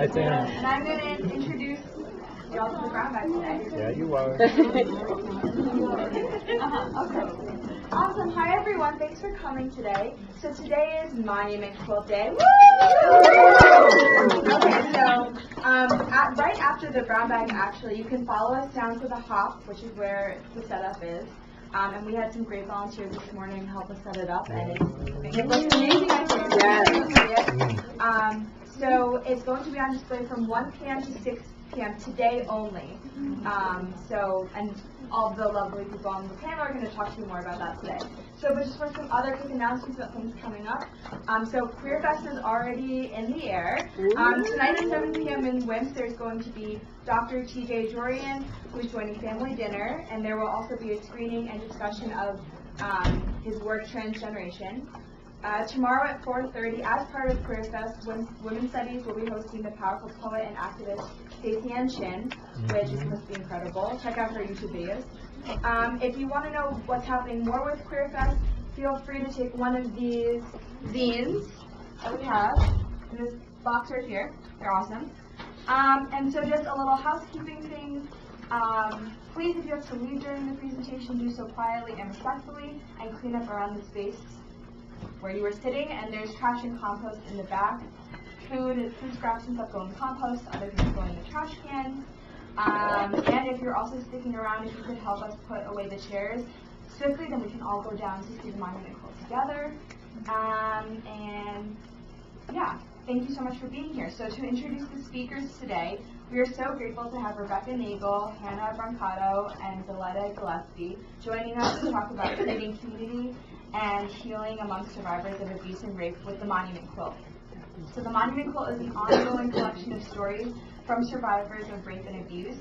And I'm going to introduce y'all to the brown bag today. Yeah, you are. Okay. Awesome. Hi, everyone. Thanks for coming today. So today is Monument Quilt Day. Woo! Okay, so right after the brown bag, actually, you can follow us down to the hop, which is where the setup is. And we had some great volunteers this morning to help us set it up, and it looks amazing. I think. So it's going to be on display from 1 p.m. to 6 p.m. today only. And all the lovely people on the panel are going to talk to you more about that today. So, but just for some other quick announcements about things coming up. So Queer Fest is already in the air. Tonight at 7 p.m. in WMST, there's going to be Dr. T.J. Jorian, who's joining Family Dinner, and there will also be a screening and discussion of his work, Transgeneration. Tomorrow at 4:30, as part of Queer Fest, Women's Studies will be hosting the powerful poet and activist Stacey Ann Chin, which is supposed to be incredible. Check out her YouTube videos. If you want to know what's happening more with Queer Fest, feel free to take one of these zines that we have in this box right here. They're awesome. And so just a little housekeeping thing. Please, if you have to leave during the presentation, do so quietly and respectfully, and clean up around the space where you were sitting. And there's trash and compost in the back. Food scraps and stuff go in the compost, other things go in the trash can. And if you're also sticking around, if you could help us put away the chairs swiftly, then we can all go down to see the monument quilt together. And yeah, thank you so much for being here. So to introduce the speakers today, we are so grateful to have Rebecca Nagle, Hannah Brancato, and Deletta Gillespe joining us to talk about creating community and healing among survivors of abuse and rape with the Monument Quilt. So the Monument Quilt is an ongoing collection of stories from survivors of rape and abuse.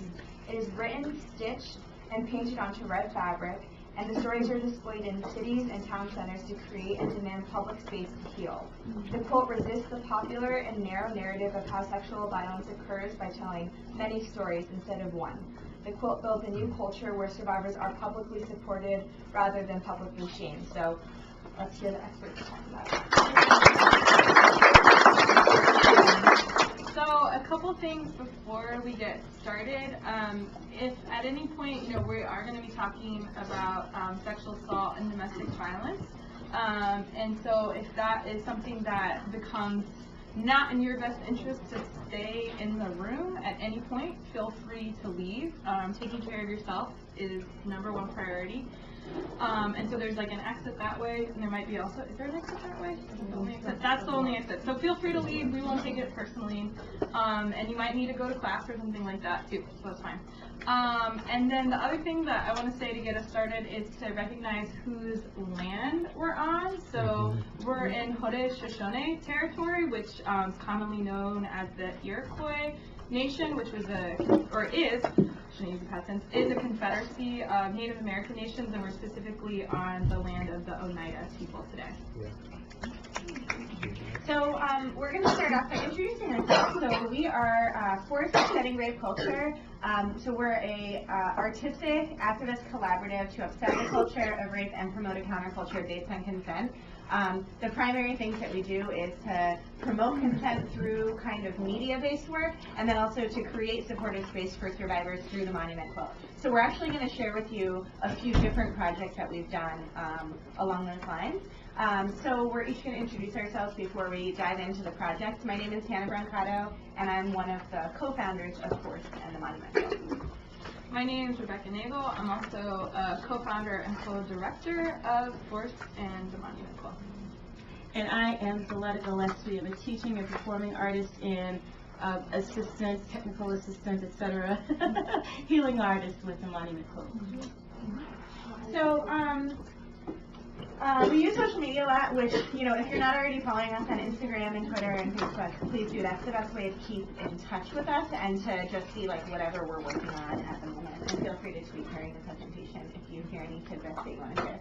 It is written, stitched, and painted onto red fabric, and the stories are displayed in cities and town centers to create and demand public space to heal. The quilt resists the popular and narrow narrative of how sexual violence occurs by telling many stories instead of one. The quilt builds a new culture where survivors are publicly supported rather than publicly shamed. So let's hear the experts talk about it. So a couple things before we get started. If at any point, we are going to be talking about sexual assault and domestic violence. And so if that is something that becomes not in your best interest to stay in the room at any point, feel free to leave. Taking care of yourself is #1 priority. And so there's like an exit that way, and there might be also, is there an exit that way? That's the only exit. So feel free to leave. We won't take it personally. And you might need to go to class or something like that too, so that's fine. And then the other thing that I want to say to get us started is to recognize whose land we're on. So we're in Haudenosaunee territory, which is commonly known as the Iroquois Nation, which was shouldn't use the past tense, is a confederacy of Native American nations, and we're specifically on the land of the Oneida people today. So we're going to start off by introducing ourselves. So we are Forest Upsetting Rape Culture. So we're a artistic activist collaborative to upset the culture of rape and promote a counterculture based on consent. The primary things that we do is to promote consent through kind of media-based work, and then also to create supportive space for survivors through the Monument Quilt. So we're actually going to share with you a few different projects that we've done along those lines. So we're each going to introduce ourselves before we dive into the project. My name is Hannah Brancato, and I'm one of the co-founders of Force and the Monument Quilt. My name is Rebecca Nagle. I'm also a co-founder and co-director of Force and the Monument Quilt. And I am Deletta Gillespe. I'm a teaching and performing artist and assistant, technical assistant, etc. healing artist with the Monument Quilt. So we use social media a lot, which, if you're not already following us on Instagram and Twitter and Facebook, please do. That's the best way to keep in touch with us and to just see whatever we're working on at the moment. And feel free to tweet during the presentation if you hear any tidbits that you want to share.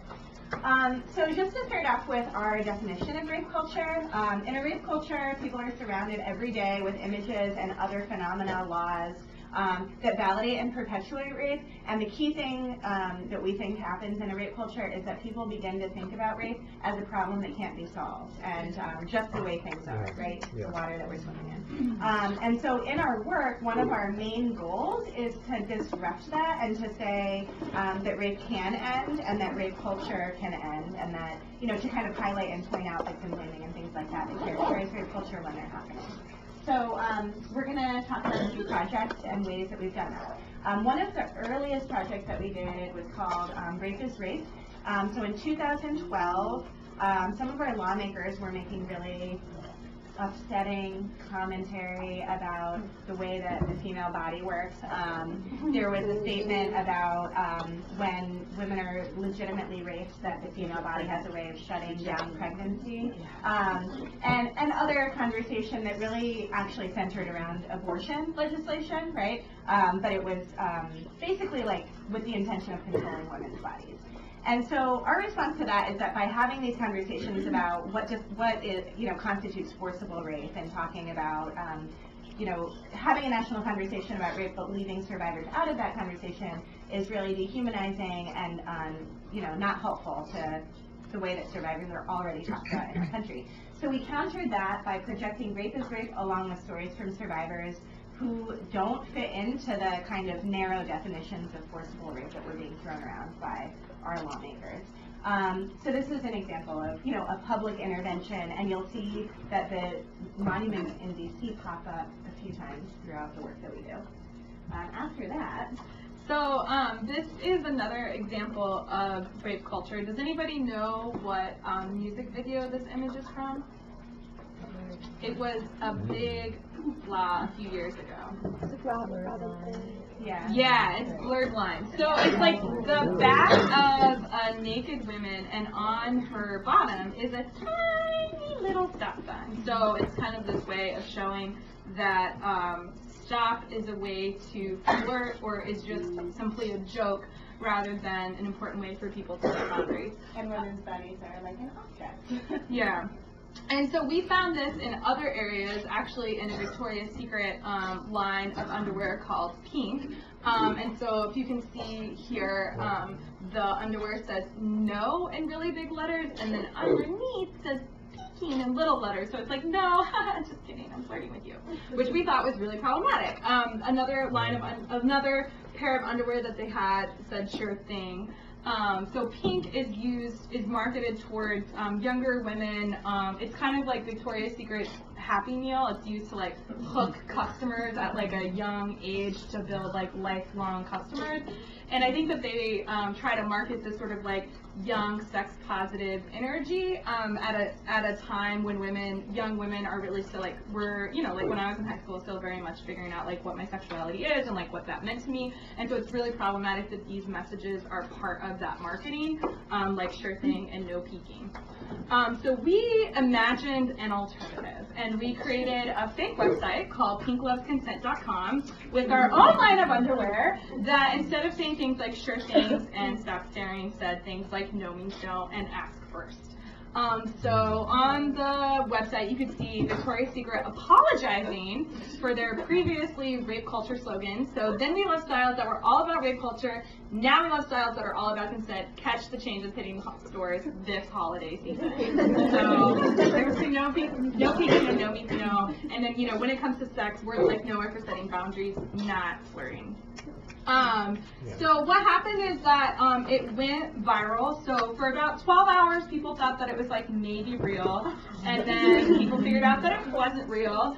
So just to start off with our definition of rape culture. In a rape culture, people are surrounded every day with images and other phenomena, laws, that validate and perpetuate rape. And the key thing that we think happens in a rape culture is that people begin to think about rape as a problem that can't be solved, and just the way things are, right? It's the water that we're swimming in. And so in our work, one of our main goals is to disrupt that and to say that rape can end and that rape culture can end, and that, you know, to kind of highlight and point out victim blaming and things like that that characterize rape culture when they're happening. So we're going to talk about a few projects and ways that we've done that. One of the earliest projects that we did was called Rape is Rape. So in 2012, some of our lawmakers were making really upsetting commentary about the way that the female body works. There was a statement about when women are legitimately raped, that the female body has a way of shutting down pregnancy, and other conversation that really actually centered around abortion legislation, right? But it was basically like with the intention of controlling women's bodies. And so our response to that is that by having these conversations about what is, you know, constitutes forcible rape, and talking about, you know, having a national conversation about rape but leaving survivors out of that conversation is really dehumanizing and, you know, not helpful to the way that survivors are already talked about in our country. So we countered that by projecting Rape is Rape along with stories from survivors who don't fit into the kind of narrow definitions of forcible rape that were being thrown around by our lawmakers. So this is an example of, you know, a public intervention, and you'll see that the monuments in DC pop up a few times throughout the work that we do. After that, so this is another example of rape culture. Does anybody know what music video this image is from? It was a big hoopla a few years ago. Yeah, it's blurred lines. So it's like the back of a naked woman, and on her bottom is a tiny little stop sign. So it's kind of this way of showing that stop is a way to flirt, or is just simply a joke rather than an important way for people to set boundaries. And women's bodies are like an object. Yeah. And so we found this in other areas, actually in a Victoria's Secret line of underwear called Pink. And so if you can see here, the underwear says no in really big letters, and then underneath says peeking in little letters. So it's like, no, just kidding, I'm flirting with you, which we thought was really problematic. Another line of another pair of underwear that they had said sure thing. So Pink is marketed towards younger women. It's kind of like Victoria's Secret's Happy Meal. It's used to like hook customers at like a young age to build like lifelong customers. And I think that they try to market this sort of like young, sex-positive energy at a time when young women are really still like, like when I was in high school, still very much figuring out like what my sexuality is and like what that meant to me. And so it's really problematic that these messages are part of that marketing, like sure thing and no peeking. So we imagined an alternative, and we created a fake website called pinklovesconsent.com with our own line of underwear that, instead of saying things like sure things and stop staring, said things like no means no and ask first. So on the website you could see Victoria's Secret apologizing for their previously rape culture slogans. So then we love styles that were all about rape culture. Now we love styles that are all about consent. Catch the changes hitting the stores this holiday season. So there's no peeking and no means no. And then, when it comes to sex, words like no are for setting boundaries, not flirting. So what happened is that it went viral. So for about 12 hours, people thought that it was like maybe real, and then people figured out that it wasn't real.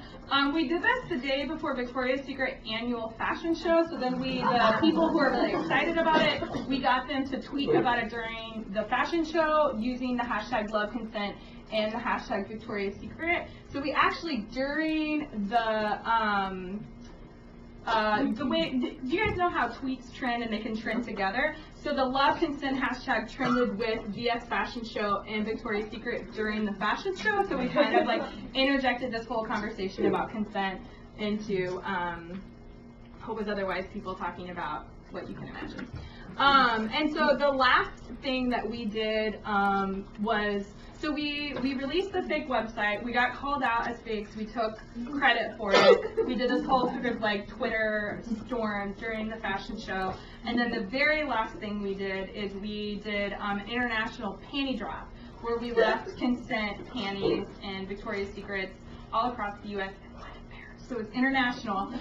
We did this the day before Victoria's Secret annual fashion show. So then the people who are really excited about it, we got them to tweet about it during the fashion show using the hashtag #LoveConsent and the hashtag Victoria's Secret. So we actually, during the way, do you guys know how tweets trend and they can trend together? So the Love Consent hashtag trended with VX Fashion Show and Victoria's Secret during the fashion show. So we kind of like interjected this whole conversation about consent into what was otherwise people talking about what you can imagine. And so the last thing that we did was, so we released the fake website. We got called out as fakes. We took credit for it. We did this whole sort of like Twitter storm during the fashion show. And then the very last thing we did is we did an international panty drop, where we left consent panties and Victoria's Secrets all across the U.S. So it's international.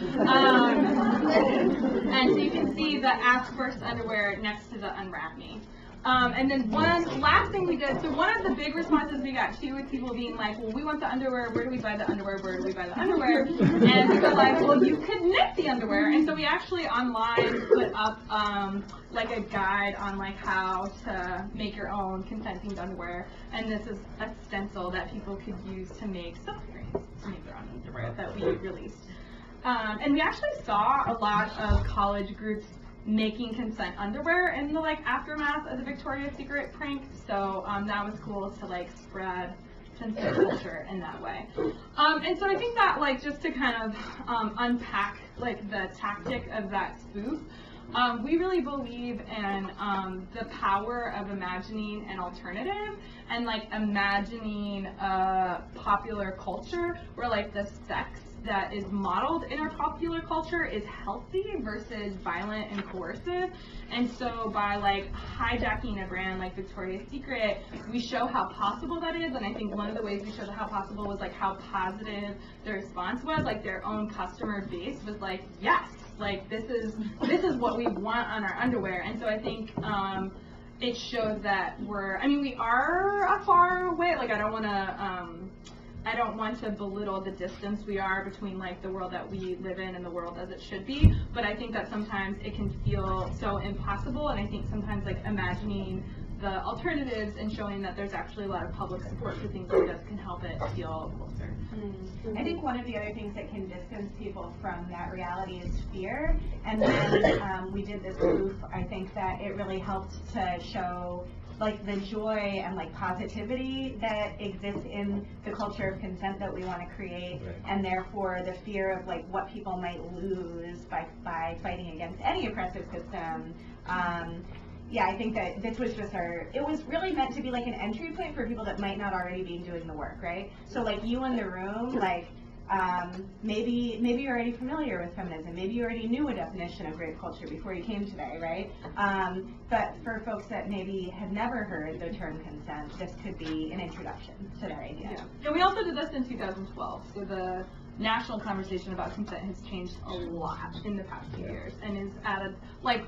And so you can see the Ask First underwear next to the Unwrap Me. And then one last thing we did, so one of the big responses we got too was people being like, well, we want the underwear, where do we buy the underwear, where do we buy the underwear? And we were like, well, you could knit the underwear. And so we actually online put up like a guide on like how to make your own consent-themed underwear. And this is a stencil that people could use to make silkscreens, to make their own underwear that we released. And we actually saw a lot of college groups making consent underwear in the like aftermath of the Victoria's Secret prank, so that was cool to like spread consent culture in that way. And so I think that like just to kind of unpack like the tactic of that spoof, we really believe in the power of imagining an alternative and like imagining a popular culture where like the sex that is modeled in our popular culture is healthy versus violent and coercive. And so by like hijacking a brand like Victoria's Secret, we show how possible that is. And I think one of the ways we showed how possible was like how positive the response was. Like their own customer base was like, yes, like this is what we want on our underwear. And so I think it shows that we are a far way. Like I don't want to belittle the distance we are between like the world that we live in and the world as it should be, but I think that sometimes it can feel so impossible, and I think sometimes like imagining the alternatives and showing that there's actually a lot of public support for things like this can help it feel closer. I think one of the other things that can distance people from that reality is fear, and when we did this proof, I think that it really helped to show like the joy and like positivity that exists in the culture of consent that we want to create, and therefore the fear of like what people might lose by fighting against any oppressive system. Yeah, I think that this was just it was really meant to be like an entry point for people that might not already be doing the work, right? So like you in the room, like maybe you're already familiar with feminism, maybe you already knew a definition of rape culture before you came today, right? But for folks that maybe have never heard the term consent, this could be an introduction to that idea. Yeah. And we also did this in 2012, so the national conversation about consent has changed a lot in the past few years, and is at a, like,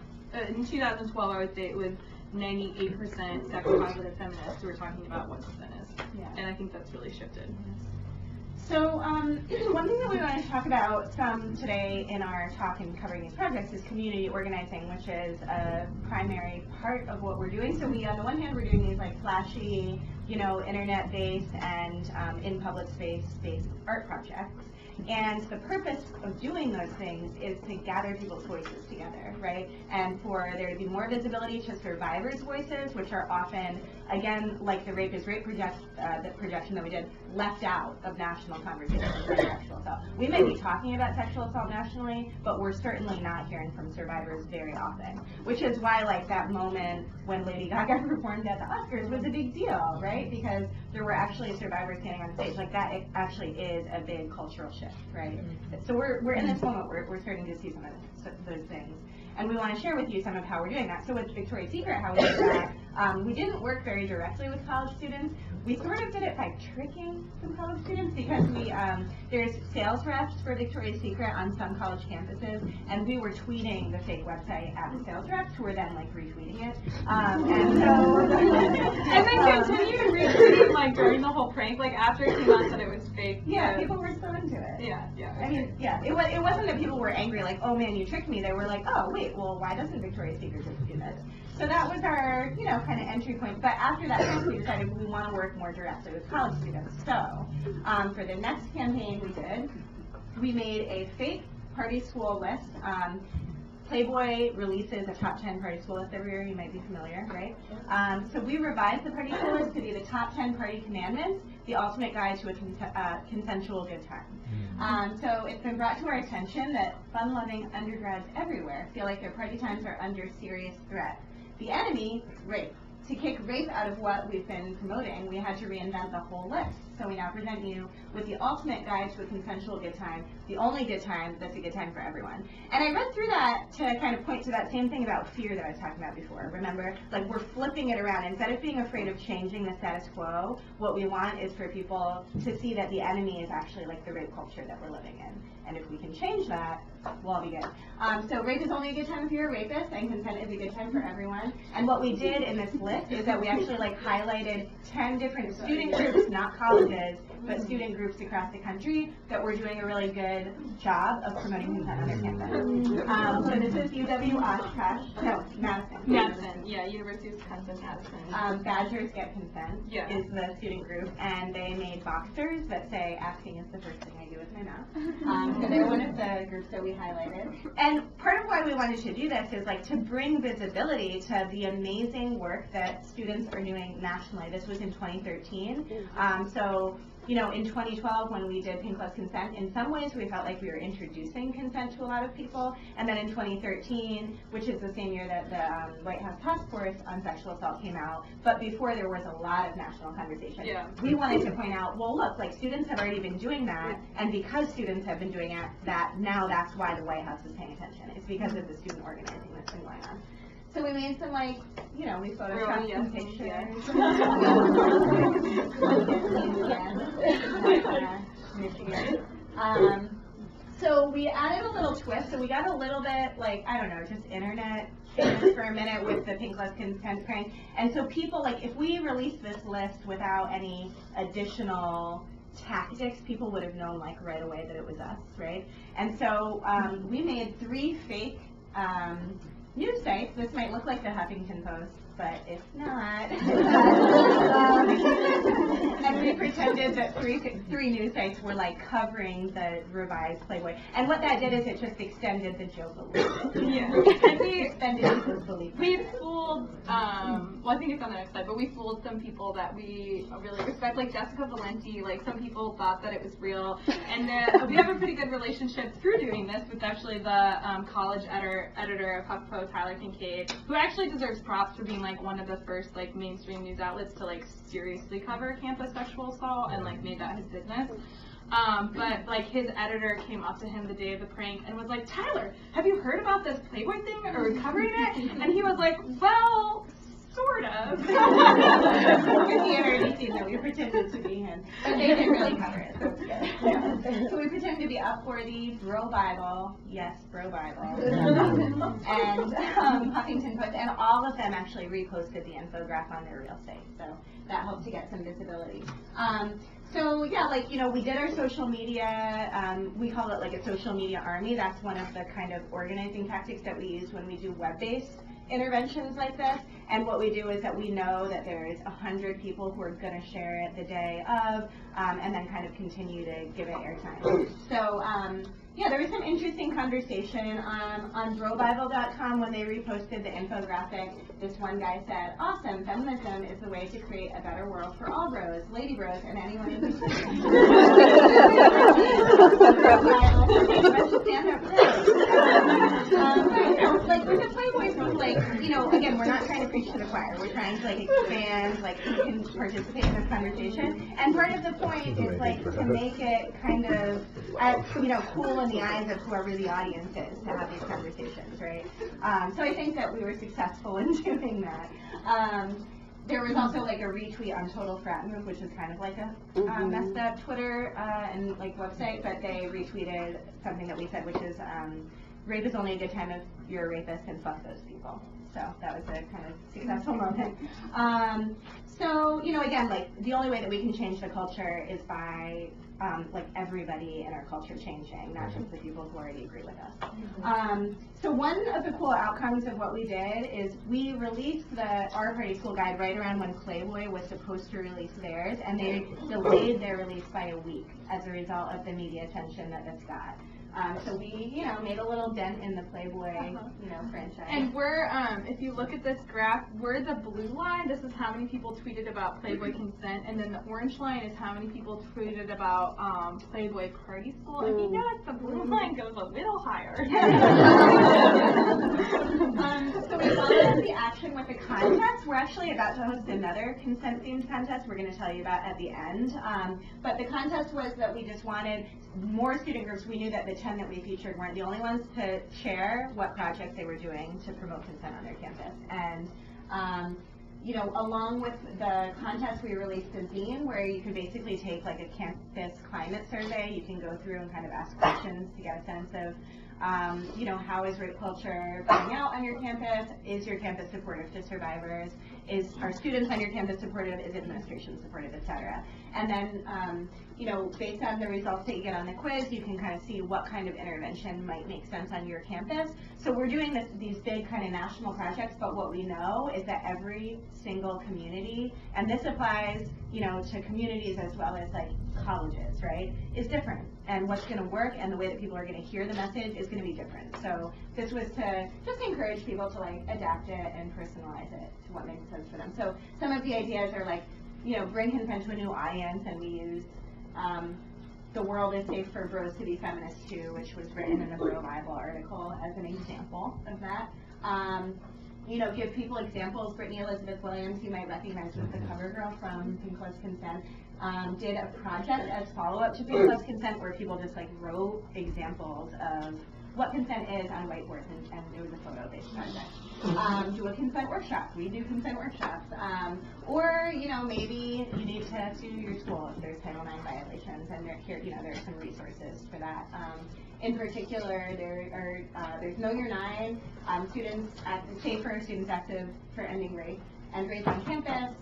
in 2012 I would say it was 98% sex positive feminists who were talking about what consent is. Yeah. And I think that's really shifted. So one thing that we want to talk about some today in our talk and covering these projects is community organizing, which is a primary part of what we're doing. So we, on the one hand, we're doing these like flashy, internet-based and in public space-based art projects. And the purpose of doing those things is to gather people's voices together, right? And for there to be more visibility to survivors' voices, which are often, again, like the Rape is Rape the projection that we did, left out of national conversations about sexual assault. We may be talking about sexual assault nationally, but we're certainly not hearing from survivors very often, which is why like that moment when Lady Gaga performed at the Oscars was a big deal, right? Because there were actually survivors standing on stage. Like that it actually is a big cultural shift, right? So we're in this moment where we're starting to see some of those things. And we want to share with you some of how we're doing that. So with Victoria's Secret, how we did that, we didn't work very directly with college students. We sort of did it by tricking some college students because there's sales reps for Victoria's Secret on some college campuses, and we were tweeting the fake website at the sales reps who were then like retweeting it. And then continued retweeting like during the whole prank, like after it came out that it was fake. Yeah, people were so into it. Yeah. I mean, yeah, it wasn't that people were angry like, oh man, you tricked me. They were like, oh wait, well why doesn't Victoria's Secret just do this? So that was our, kind of entry point. But after that, we decided we want to work more directly with college students. So for the next campaign we made a fake party school list. Playboy releases a top 10 party school list every year. You might be familiar, right? So we revised the party school list to be the top 10 party commandments, the ultimate guide to a consensual good time. So it's been brought to our attention that fun-loving undergrads everywhere feel like their party times are under serious threat. The enemy, rape. To kick rape out of what we've been promoting, we had to reinvent the whole list. So we now present you with the ultimate guide to a consensual good time, the only good time that's a good time for everyone. And I read through that to kind of point to that same thing about fear that I was talking about before. Remember, like we're flipping it around. Instead of being afraid of changing the status quo, what we want is for people to see that the enemy is actually like the rape culture that we're living in. And if we can change that, we'll all be good. So rape is only a good time if you're a rapist, and consent is a good time for everyone. And what we did in this list is that we actually like highlighted 10 different student groups, not colleges, but student groups across the country that were doing a really good job of promoting consent on their campus. So this is UW Oshkosh, no, Madison. Yeah, University of Wisconsin-Madison. Badgers Get Consent Yeah. is the student group, and they made boxers that say asking is the first thing I do with my mouth. So they're one of the groups that we highlighted. And part of why we wanted to do this is like to bring visibility to the amazing work that students are doing nationally. This was in 2013. So, you know, in 2012 when we did Pink Plus Consent, in some ways we felt like we were introducing consent to a lot of people. And then in 2013, which is the same year that the White House Task Force on Sexual Assault came out, but before there was a lot of national conversation. Yeah. We wanted to point out, well, look, like students have already been doing that, and because students have been doing that, now that's why the White House is paying attention. It's because of the student organizing that's been going on. So we made some, like, you know, we photoshopped some pictures. Michigan. So we added a little twist. So we got a little bit, like, I don't know, just internet famous for a minute with the Pink Plus Consent prank. And so people, like, if we released this list without any additional tactics, people would have known, like, right away that it was us, right? And so we made 3 fake news sites. This might look like the Huffington Post, but it's not. And we pretended that three news sites were like covering the revised Playboy. And what that did is it just extended the joke a little bit. Yeah. And we extended people's belief. We fooled, well, I think it's on the next slide, but we fooled some people that we really respect, like Jessica Valenti. Like, some people thought that it was real. And then we have a pretty good relationship through doing this with actually the college editor of HuffPo, Tyler Kincaid, who actually deserves props for being like one of the first like mainstream news outlets to like seriously cover campus sexual assault and like made that his business. But like his editor came up to him the day of the prank and was like, "Tyler, have you heard about this Playboy thing or covering it?" And he was like, "Well, sort of." Because he had already seen that we pretended to be him. But they didn't really cover it, so it's good. Yeah. So we pretended to be Up for the Bro Bible, yes, Bro Bible, and Huffington Post, and all of them actually reposted the infograph on their real site, so that helped to get some visibility. So yeah, like, you know, we did our social media, we call it like a social media army. That's one of the kind of organizing tactics that we use when we do web-based interventions like this. And what we do is that we know that there's 100 people who are going to share it the day of, and then kind of continue to give it airtime. So yeah, there was some interesting conversation on brobible.com when they reposted the infographic. This one guy said, "Awesome, feminism is the way to create a better world for all bros, lady bros, and anyone in between." Like with the Playboy group, like, you know, again, we're not trying to preach to the choir. We're trying to like expand, like, who can participate in this conversation. And part of the point is like to make it kind of, you know, cool in the eyes of whoever the audience is to have these conversations, right? So I think that we were successful in doing that. There was also like a retweet on Total Frat Move, which is kind of like a messed up Twitter and like website, but they retweeted something that we said, which is rape is only a good time if you're a rapist, and fuck those people. So that was a kind of successful moment. So, you know, again, like the only way that we can change the culture is by like everybody in our culture changing, not just the people who already agree with us. So one of the cool outcomes of what we did is we released our Party School Guide right around when Playboy was supposed to release theirs, and they delayed their release by a week as a result of the media attention that this got. So we, made a little dent in the Playboy, franchise. And we're, if you look at this graph, we're the blue line. This is how many people tweeted about Playboy consent, and then the orange line is how many people tweeted about Playboy party school. And you notice the blue line goes a little higher. So we followed up the action with a contest. We're actually about to host another consent-themed contest we're going to tell you about at the end. But the contest was that we just wanted more student groups. We knew that the 10 that we featured weren't the only ones to share what projects they were doing to promote consent on their campus. And along with the contest, we released a zine where you could basically take like a campus climate survey. You can go through and kind of ask questions to get a sense of how is rape culture playing out on your campus? Is your campus supportive to survivors? Are students on your campus supportive? Is administration supportive, et cetera? And then, based on the results that you get on the quiz, you can kind of see what kind of intervention might make sense on your campus. So we're doing these big kind of national projects, but what we know is that every single community, and this applies, to communities as well as like colleges, right, is different. And what's going to work and the way that people are going to hear the message is going to be different. So this was to just encourage people to like adapt it and personalize it to what makes sense for them. So some of the ideas are like, bring consent to a new audience, and we used The World is Safe for Bros to Be Feminist Too, which was written in the Bro Bible article as an example of that. Give people examples. Brittany Elizabeth Williams, you might recognize as the cover girl from Pink Plus Consent, did a project as follow-up to Pink Plus Consent where people just like wrote examples of what consent is on whiteboards, and it was a photo-based project. Do a consent workshop. We do consent workshops. Or, maybe you need to sue your school if there's Title IX violations, and there's some resources for that. In particular, there's Know Your Nine, students safer students active for ending rape and rape on campus.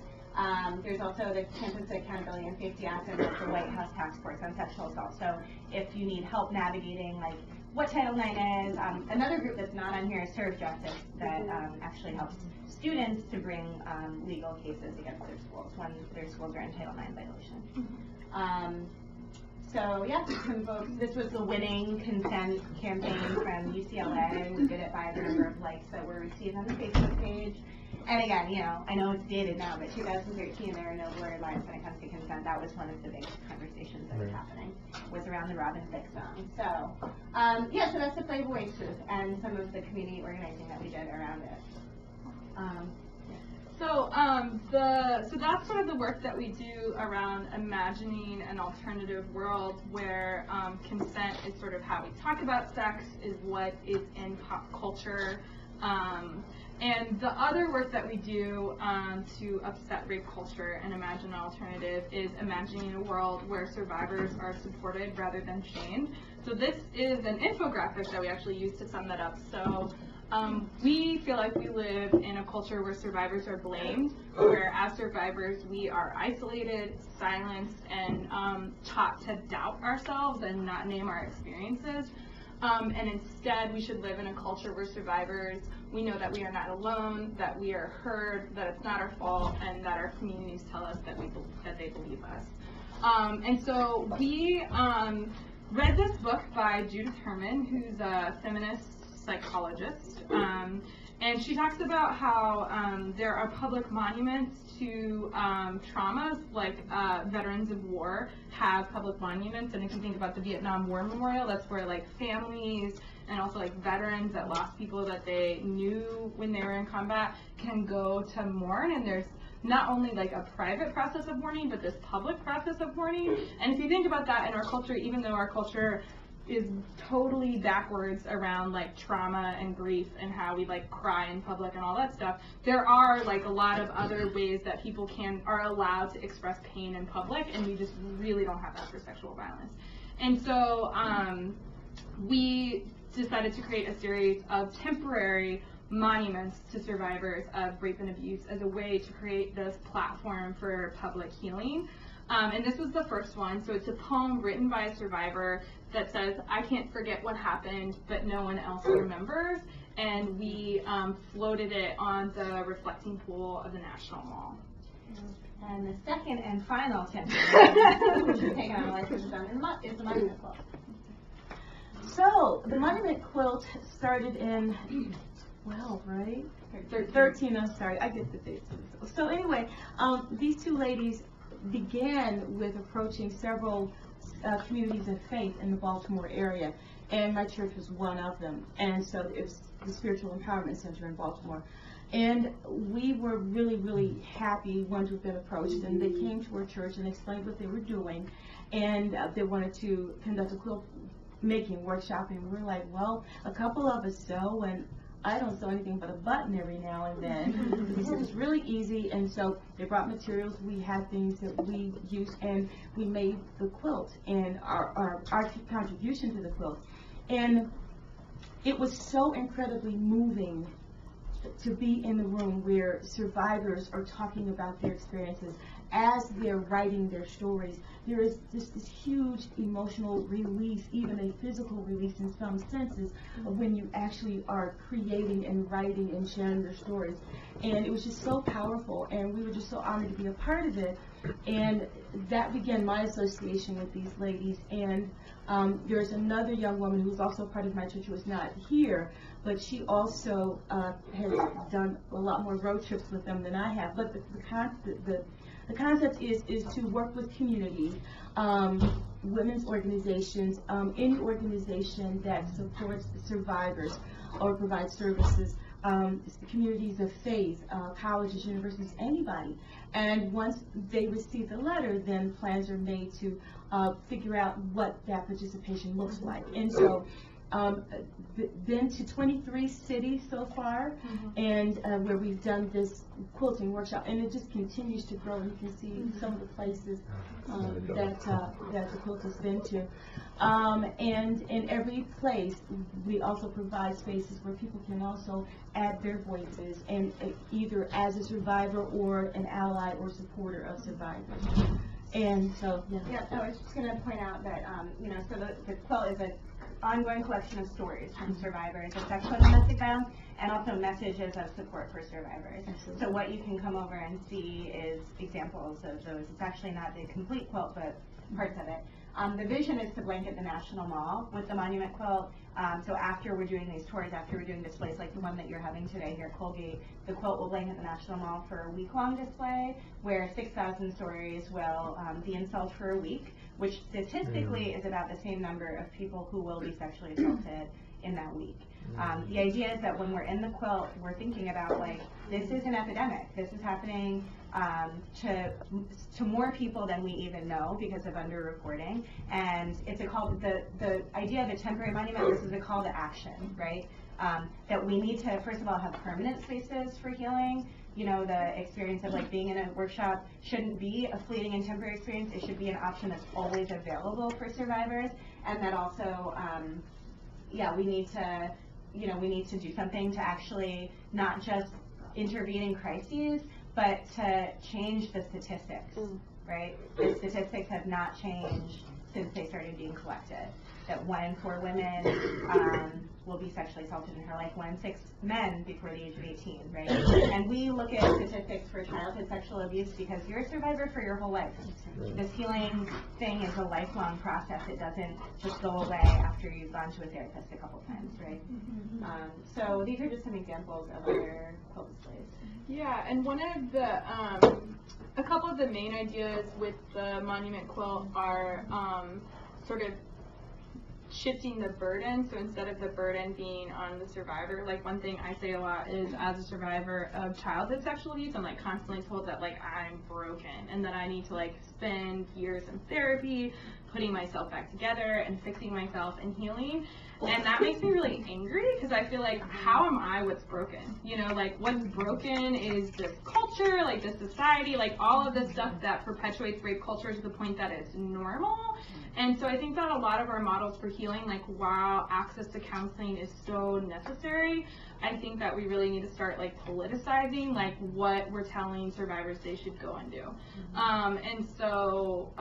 There's also the Campus Accountability and Safety Act and the White House Task Force on Sexual Assault. So if you need help navigating like what Title IX is, another group that's not on here is Serve Justice that actually helps students to bring legal cases against their schools when their schools are in Title IX violation. So yeah, some folks, this was the winning consent campaign from UCLA. We did it by the number of likes that were received on the Facebook page. And again, I know it's dated now, but 2013, there are no blurred lines when it comes to consent. That was one of the big conversations that was happening, was around the Robin Thicke song. So, so that's the Playboy truth and some of the community organizing that we did around it. So that's sort of the work that we do around imagining an alternative world where consent is sort of how we talk about sex, is what is in pop culture. And the other work that we do to upset rape culture and imagine an alternative is imagining a world where survivors are supported rather than shamed. So this is an infographic that we actually use to sum that up. So we feel like we live in a culture where survivors are blamed, where as survivors we are isolated, silenced, and taught to doubt ourselves and not name our experiences. And instead, we should live in a culture where survivors, we know that we are not alone, that we are heard, that it's not our fault, and that our communities tell us that they believe us. And so we read this book by Judith Herman, who's a feminist psychologist. And she talks about how there are public monuments to traumas, like veterans of war have public monuments. And if you think about the Vietnam War Memorial, that's where like families and also like veterans that lost people that they knew when they were in combat can go to mourn. And there's not only like a private process of mourning, but this public process of mourning. And if you think about that in our culture, even though our culture is totally backwards around like trauma and grief and how we like cry in public and all that stuff, there are like a lot of other ways that people are allowed to express pain in public, and we just really don't have that for sexual violence. And so we decided to create a series of temporary monuments to survivors of rape and abuse as a way to create this platform for public healing. And this was the first one. So it's a poem written by a survivor that says, "I can't forget what happened, but no one else remembers." And we floated it on the reflecting pool of the National Mall. And the second and final tip, which is taken on a license is the Monument Club. So, the monument quilt started in 12, right? 13, I'm sorry, I get the dates. So anyway, these two ladies began with approaching several communities of faith in the Baltimore area, and my church was one of them. And so it was the Spiritual Empowerment Center in Baltimore. And we were really, really happy when to have been approached, and they came to our church and explained what they were doing, and they wanted to conduct a quilt making workshop, and we were like, well, a couple of us sew, and I don't sew anything but a button every now and then. They said it's really easy, and so they brought materials. We had things that we used, and we made the quilt, and our contribution to the quilt. And it was so incredibly moving to be in the room where survivors are talking about their experiences as they're writing their stories. There is just this huge emotional release, even a physical release in some senses, of when you actually are creating and writing and sharing your stories. And it was just so powerful, and we were just so honored to be a part of it. And that began my association with these ladies. And there's another young woman who's also part of my church who is not here, but she also has done a lot more road trips with them than I have. But the concept is to work with communities, women's organizations, any organization that supports survivors or provides services, communities of faith, colleges, universities, anybody. And once they receive the letter, then plans are made to figure out what that participation looks like. And so been to 23 cities so far, and where we've done this quilting workshop, and it just continues to grow. You can see some of the places that the quilt has been to. And in every place, we also provide spaces where people can also add their voices, and either as a survivor or an ally or supporter of survivors. And so, Yeah, I was just going to point out that, so the quilt is an ongoing collection of stories from survivors of sexual and domestic violence, and also messages of support for survivors. Absolutely. So what you can come over and see is examples of those. It's actually not the complete quilt, but parts of it. The vision is to blanket the National Mall with the monument quilt. So after we're doing these tours, after we're doing displays like the one that you're having today here at Colgate, the quilt will blanket the National Mall for a week-long display where 6,000 stories will be installed for a week, which statistically is about the same number of people who will be sexually assaulted in that week. The idea is that when we're in the quilt, we're thinking about, like, this is an epidemic. This is happening to more people than we even know because of underreporting. And it's a call, the idea of a temporary monument, this is a call to action, right? That we need to, first of all, have permanent spaces for healing. You know, the experience of, like, being in a workshop shouldn't be a fleeting and temporary experience. It should be an option that's always available for survivors. And that also, we need to do something to actually not just intervene in crises, but to change the statistics, right? The statistics have not changed since they started being collected. That 1 in 4 women will be sexually assaulted in her life, 1 in 6 men before the age of 18, right? And we look at statistics for childhood sexual abuse because you're a survivor for your whole life. This healing thing is a lifelong process. It doesn't just go away after you've gone to a therapist a couple times, right? So these are just some examples of other quilt displays. Yeah, and one of the, a couple of the main ideas with the monument quilt are sort of shifting the burden. So instead of the burden being on the survivor, like one thing I say a lot is, as a survivor of childhood sexual abuse, I'm like constantly told that, like, I'm broken and that I need to, like, spend years in therapy, putting myself back together and fixing myself and healing. And that makes me really angry because I feel like, how am I what's broken? You know, like, what's broken is this culture, like this society, like all of this stuff that perpetuates rape culture to the point that it's normal. And so I think that a lot of our models for healing, like, while access to counseling is so necessary, I think that we really need to start, like, politicizing, like, what we're telling survivors they should go and do. And so,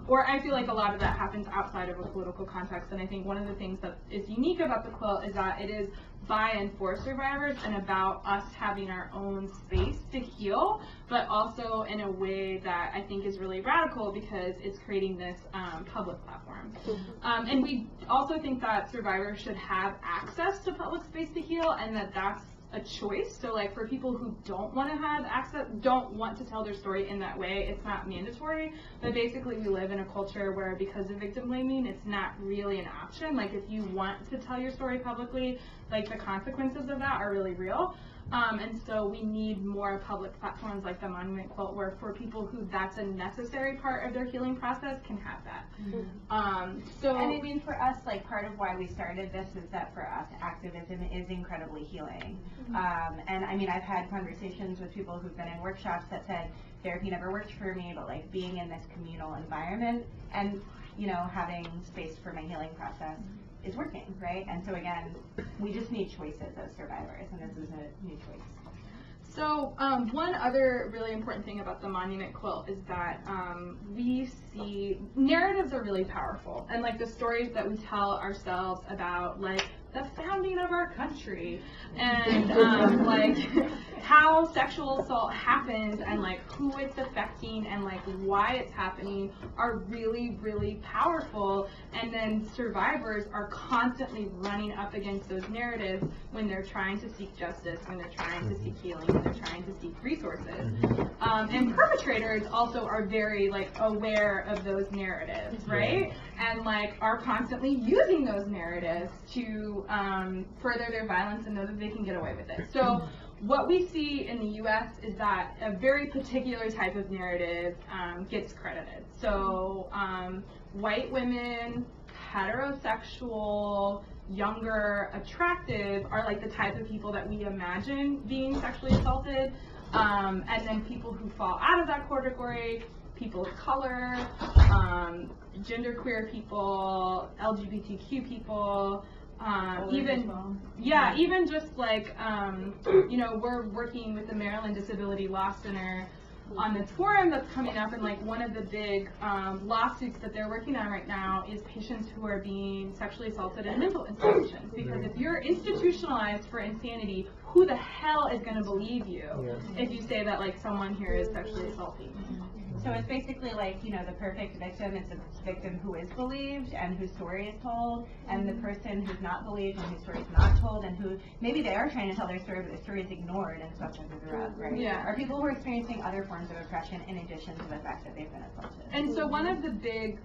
or I feel like a lot of that happens outside of a political context, and I think one of the things that is unique about the quilt is that it is by and for survivors and about us having our own space to heal, but also in a way that I think is really radical because it's creating this public platform. And we also think that survivors should have access to public space to heal, and that that's a choice. So like for people who don't want to have access, don't want to tell their story in that way, it's not mandatory, but basically we live in a culture where because of victim blaming, it's not really an option. Like if you want to tell your story publicly, like the consequences of that are really real. And so we need more public platforms like the Monument Quilt where for people who that's a necessary part of their healing process can have that. So, and I mean, for us, like part of why we started this is that for us, activism is incredibly healing. And I mean, I've had conversations with people who've been in workshops that said, therapy never worked for me, but like being in this communal environment and, you know, having space for my healing process is working, right? And so again, we just need choices as survivors, and this is a new choice. So one other really important thing about the Monument Quilt is that we see narratives are really powerful, and like the stories that we tell ourselves about like the founding of our country and like how sexual assault happens and like who it's affecting and like why it's happening are really, really powerful. And then survivors are constantly running up against those narratives when they're trying to seek justice, when they're trying to seek healing, when they're trying to seek resources. And perpetrators also are very like aware of those narratives, right? And like are constantly using those narratives to further their violence and know that they can get away with it. So what we see in the U.S. is that a very particular type of narrative gets credited. So white women, heterosexual, younger, attractive are like the type of people that we imagine being sexually assaulted. And then people who fall out of that category, people of color, genderqueer people, LGBTQ people, even just like, you know, we're working with the Maryland Disability Law Center on this forum that's coming up, and like one of the big lawsuits that they're working on right now is patients who are being sexually assaulted in mental institutions. Because if you're institutionalized for insanity, who the hell is going to believe you if you say that like someone here is sexually assaulting? So it's basically like, you know, the perfect victim is the victim who is believed and whose story is told, and the person who's not believed and whose story is not told, and who maybe they are trying to tell their story, but their story is ignored and swept under the rug, right? Yeah. Are people who are experiencing other forms of oppression in addition to the fact that they've been assaulted. And so one of the big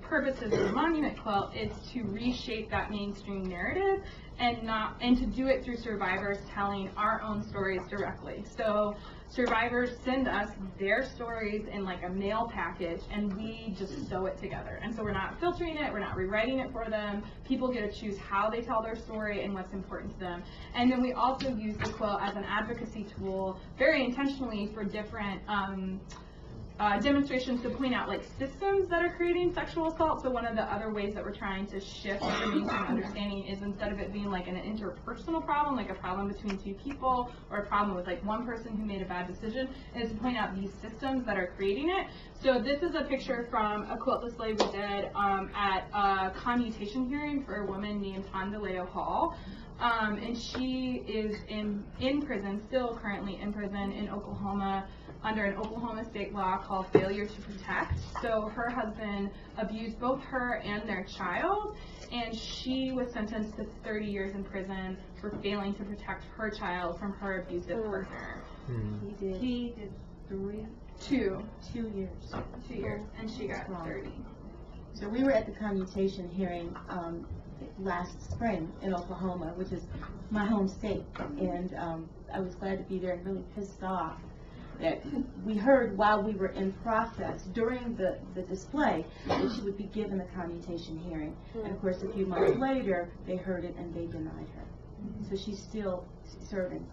purposes of the Monument Quilt is to reshape that mainstream narrative and to do it through survivors telling our own stories directly. So survivors send us their stories in like a mail package, and we just sew it together. And so we're not filtering it, we're not rewriting it for them. People get to choose how they tell their story and what's important to them. And then we also use the quilt as an advocacy tool very intentionally for different demonstrations to point out like systems that are creating sexual assault. So one of the other ways that we're trying to shift the mainstream understanding is instead of it being like an interpersonal problem, like a problem between two people or a problem with like one person who made a bad decision, is to point out these systems that are creating it. So this is a picture from a quilt display we did at a commutation hearing for a woman named Tondaleo Hall. And she is in prison, still currently in prison in Oklahoma, under an Oklahoma state law called failure to protect. So her husband abused both her and their child, and she was sentenced to 30 years in prison for failing to protect her child from her abusive partner. He did 2 years. 2 years, and she got 30. So we were at the commutation hearing last spring in Oklahoma, which is my home state, and I was glad to be there and really pissed off that we heard while we were in process during the display that she would be given a commutation hearing. And of course a few months later they heard it and they denied her. So she's still serving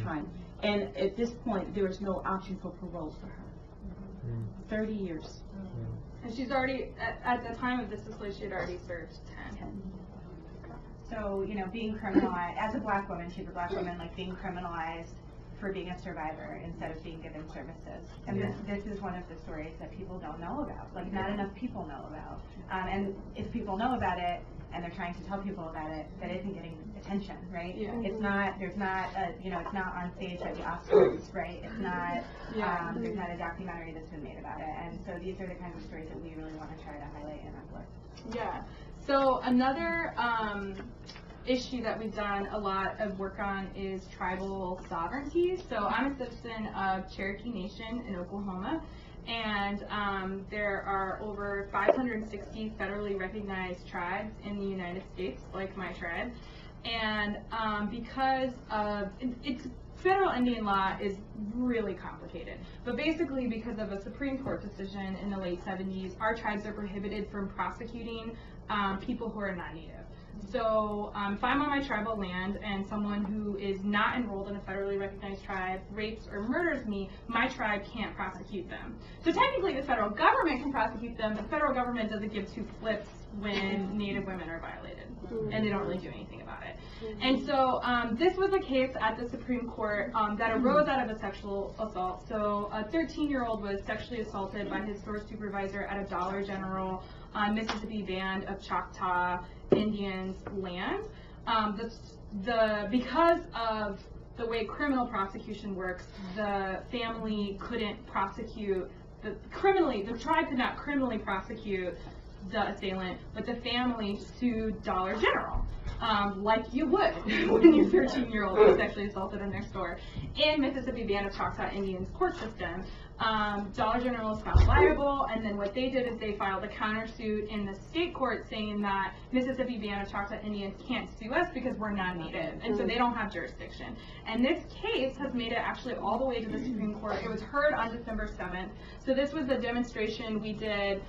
time. And at this point there was no option for parole for her. 30 years. And she's already, at the time of this display, she had already served 10. So, you know, being criminalized, as a black woman, she's a black woman, like being criminalized for being a survivor instead of being given services. And this is one of the stories that people don't know about, like not enough people know about. And if people know about it and they're trying to tell people about it, that isn't getting attention, right? It's not, there's not a, it's not on stage at the Oscars, right? It's not, there's not a documentary that's been made about it. And so these are the kinds of stories that we really want to try to highlight in our book. Yeah. So another issue that we've done a lot of work on is tribal sovereignty. So I'm a citizen of Cherokee Nation in Oklahoma, and there are over 560 federally recognized tribes in the United States, like my tribe. And because of, federal Indian law is really complicated, but basically because of a Supreme Court decision in the late 70s, our tribes are prohibited from prosecuting people who are not Native. So if I'm on my tribal land and someone who is not enrolled in a federally recognized tribe rapes or murders me, my tribe can't prosecute them. So technically the federal government can prosecute them, but the federal government doesn't give two flips when Native women are violated, and they don't really do anything about it. And so this was a case at the Supreme Court that arose out of a sexual assault. So a 13-year-old was sexually assaulted by his store supervisor at a Dollar General Mississippi Band of Choctaw Indians land. Because of the way criminal prosecution works, the family couldn't prosecute the tribe could not criminally prosecute the assailant, but the family sued Dollar General, like you would when your 13-year-old is sexually assaulted in their store. In Mississippi Band of Choctaw Indians court system, Dollar General was found liable, and then what they did is they filed a countersuit in the state court saying that Mississippi Band of Choctaw Indians can't sue us because we're non-Native, and so they don't have jurisdiction. And this case has made it actually all the way to the Supreme Court. It was heard on December 7th. So this was a demonstration we did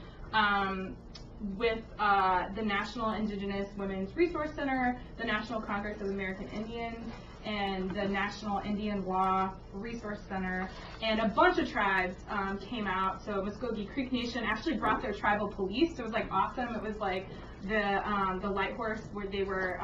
with the National Indigenous Women's Resource Center, the National Congress of American Indians, and the National Indian Law Resource Center, and a bunch of tribes came out. So Muskogee Creek Nation actually brought their tribal police. It was like awesome. It was like the light horse where they were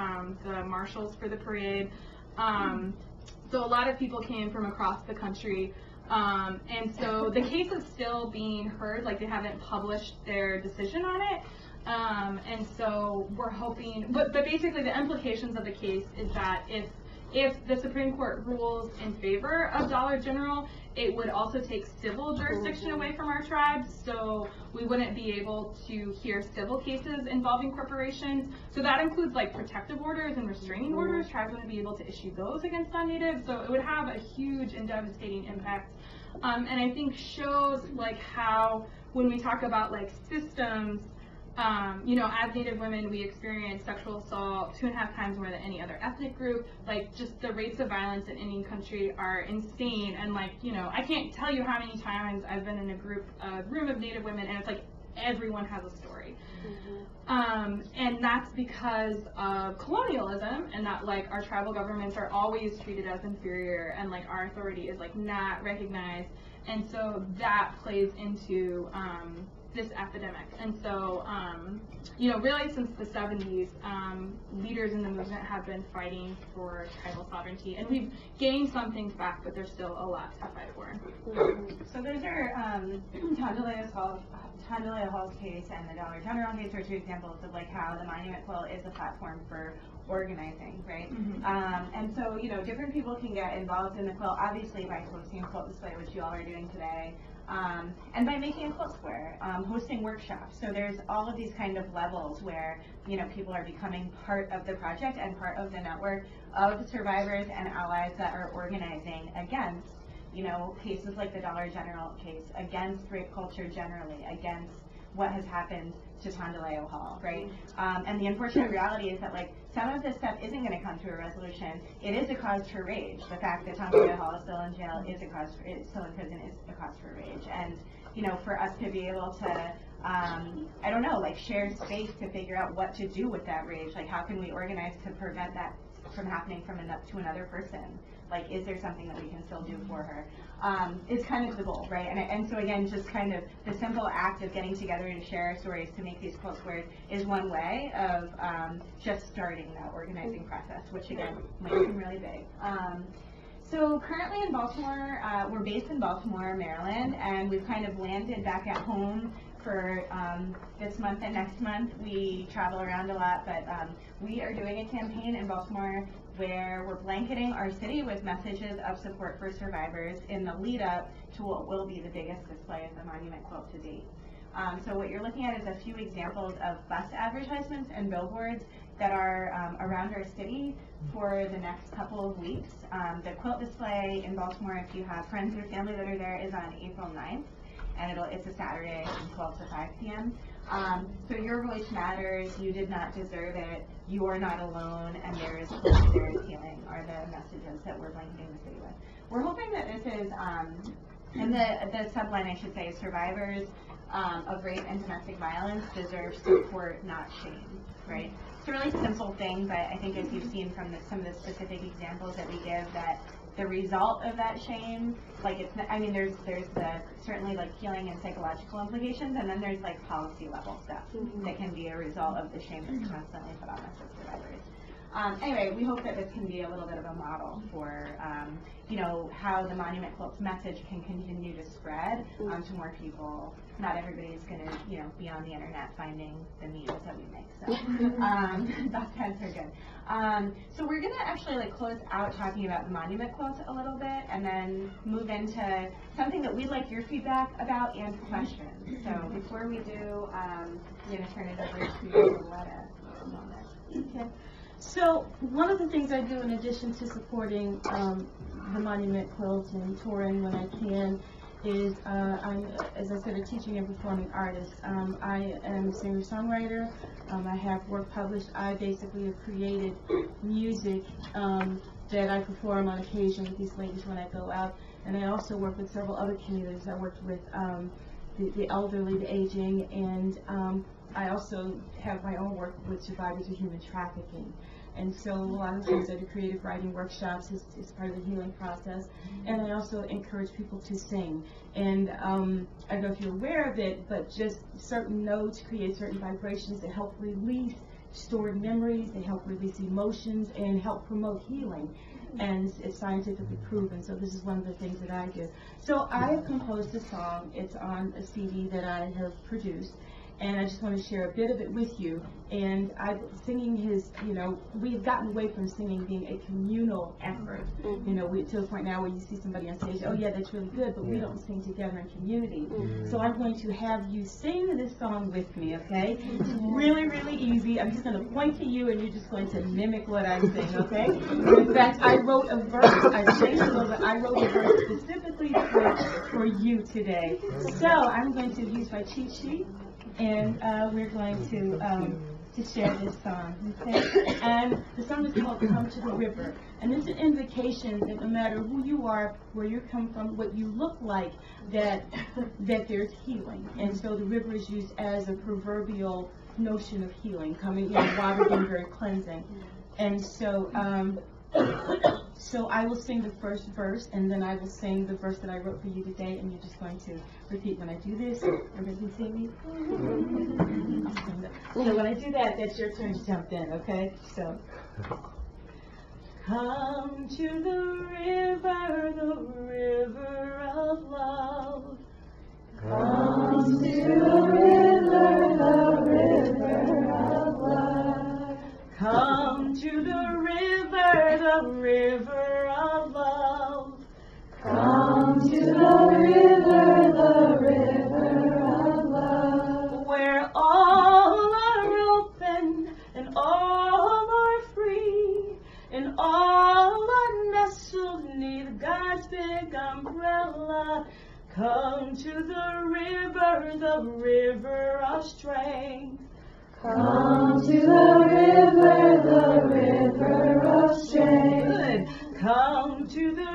the marshals for the parade. So a lot of people came from across the country. And so the case is still being heard, like they haven't published their decision on it. And so we're hoping, but basically the implications of the case is that if the Supreme Court rules in favor of Dollar General, it would also take civil jurisdiction away from our tribes, so we wouldn't be able to hear civil cases involving corporations. So that includes like protective orders and restraining orders. Tribes wouldn't be able to issue those against non-Natives, so it would have a huge and devastating impact. And I think shows like how when we talk about like systems, as Native women, we experience sexual assault 2.5 times more than any other ethnic group. Like, just the rates of violence in Indian country are insane. And like, I can't tell you how many times I've been in a room of Native women, and it's like everyone has a story. And that's because of colonialism, and that like our tribal governments are always treated as inferior, and like our authority is like not recognized. And so that plays into this epidemic. And so, really since the 70s, leaders in the movement have been fighting for tribal sovereignty, and we've gained some things back, but there's still a lot to fight for. So those are Tondalea Hall's case and the Dollar General case are two examples of like how the Monument Quilt is a platform for organizing, right? And so, different people can get involved in the quilt, obviously by hosting a quilt display, which you all are doing today, and by making a quilt square, hosting workshops. So there's all of these kind of levels where, people are becoming part of the project and part of the network of survivors and allies that are organizing against, cases like the Dollar General case, against rape culture generally, against what has happened to Tondalea Hall, right? And the unfortunate reality is that like some of this stuff isn't going to come to a resolution. It is a cause for rage. The fact that Tondalea Hall is still in jail is a cause for, is still in prison is a cause for rage. And for us to be able to, share space to figure out what to do with that rage. Like how can we organize to prevent that from happening to another person? Like, is there something that we can still do for her? Is kind of the goal, right? And so again, just kind of the simple act of getting together to share our stories to make these quilt squares is one way of just starting that organizing process, which again might seem really big. So currently in Baltimore, we're based in Baltimore, Maryland, and we've kind of landed back at home for this month and next month. We travel around a lot, but we are doing a campaign in Baltimore where we're blanketing our city with messages of support for survivors in the lead up to what will be the biggest display of the monument quilt to date. So what you're looking at is a few examples of bus advertisements and billboards that are around our city for the next couple of weeks. The quilt display in Baltimore, if you have friends or family that are there, is on April 9th, and it's a Saturday from 12 to 5 p.m. So your voice matters, you did not deserve it, you are not alone, and there is hope, there is healing, are the messages that we're blanketing the city with. We're hoping that this is, and the subline I should say is survivors of rape and domestic violence deserve support, not shame, right? It's a really simple thing, but I think as you've seen from some of the specific examples that we give, that the result of that shame, like there's the certainly like healing and psychological implications, and then there's like policy level stuff that can be a result of the shame that's constantly put on us as survivors. Anyway, we hope that this can be a little bit of a model for, how the Monument Quilt's message can continue to spread to more people. Not everybody's going to, be on the internet finding the memes that we make. So, those kinds are good. So we're going to actually close out talking about the Monument Quilt a little bit, and then move into something that we'd like your feedback about and questions. So before we do, I'm going to turn it over to Deletta for a moment. Okay. So one of the things I do in addition to supporting the Monument Quilt and touring when I can is I'm, as I said, a teaching and performing artist. I am a singer-songwriter. I have work published. I basically have created music that I perform on occasion with these ladies when I go out. And I also work with several other communities. I worked with the elderly, the aging, and I also have my own work with survivors of human trafficking. And so a lot of things I do creative writing workshops is part of the healing process. And I also encourage people to sing. And I don't know if you're aware of it, but just certain notes create certain vibrations that help release stored memories, they help release emotions, and help promote healing. And it's scientifically proven, so this is one of the things that I do. So I have composed a song. It's on a CD that I have produced. And I just want to share a bit of it with you. And singing we've gotten away from singing being a communal effort. To the point now where you see somebody on stage, oh yeah, that's really good, but we don't sing together in community. So I'm going to have you sing this song with me, okay? It's really, really easy. I'm just going to point to you, and you're just going to mimic what I sing, okay? In fact, I wrote a verse. I changed it a little bit. I wrote a verse specifically for you today. So I'm going to use my cheat sheet. And we're going to share this song, okay? And the song is called Come to the River. And it's an invocation that no matter who you are, where you come from, what you look like, that there's healing. And so the river is used as a proverbial notion of healing, water being very cleansing. And so, so I will sing the first verse, and then I will sing the verse that I wrote for you today, and you're just going to repeat when I do this. Everybody see me? So when I do that, that's your turn to jump in, okay? So, come to the river of love. Come to the river of love. Come to the river of love. Come to the river of love. Where all are open and all are free, and all are nestled neath God's big umbrella. Come to the river of strength. Come to the river of strength. Good. Come to the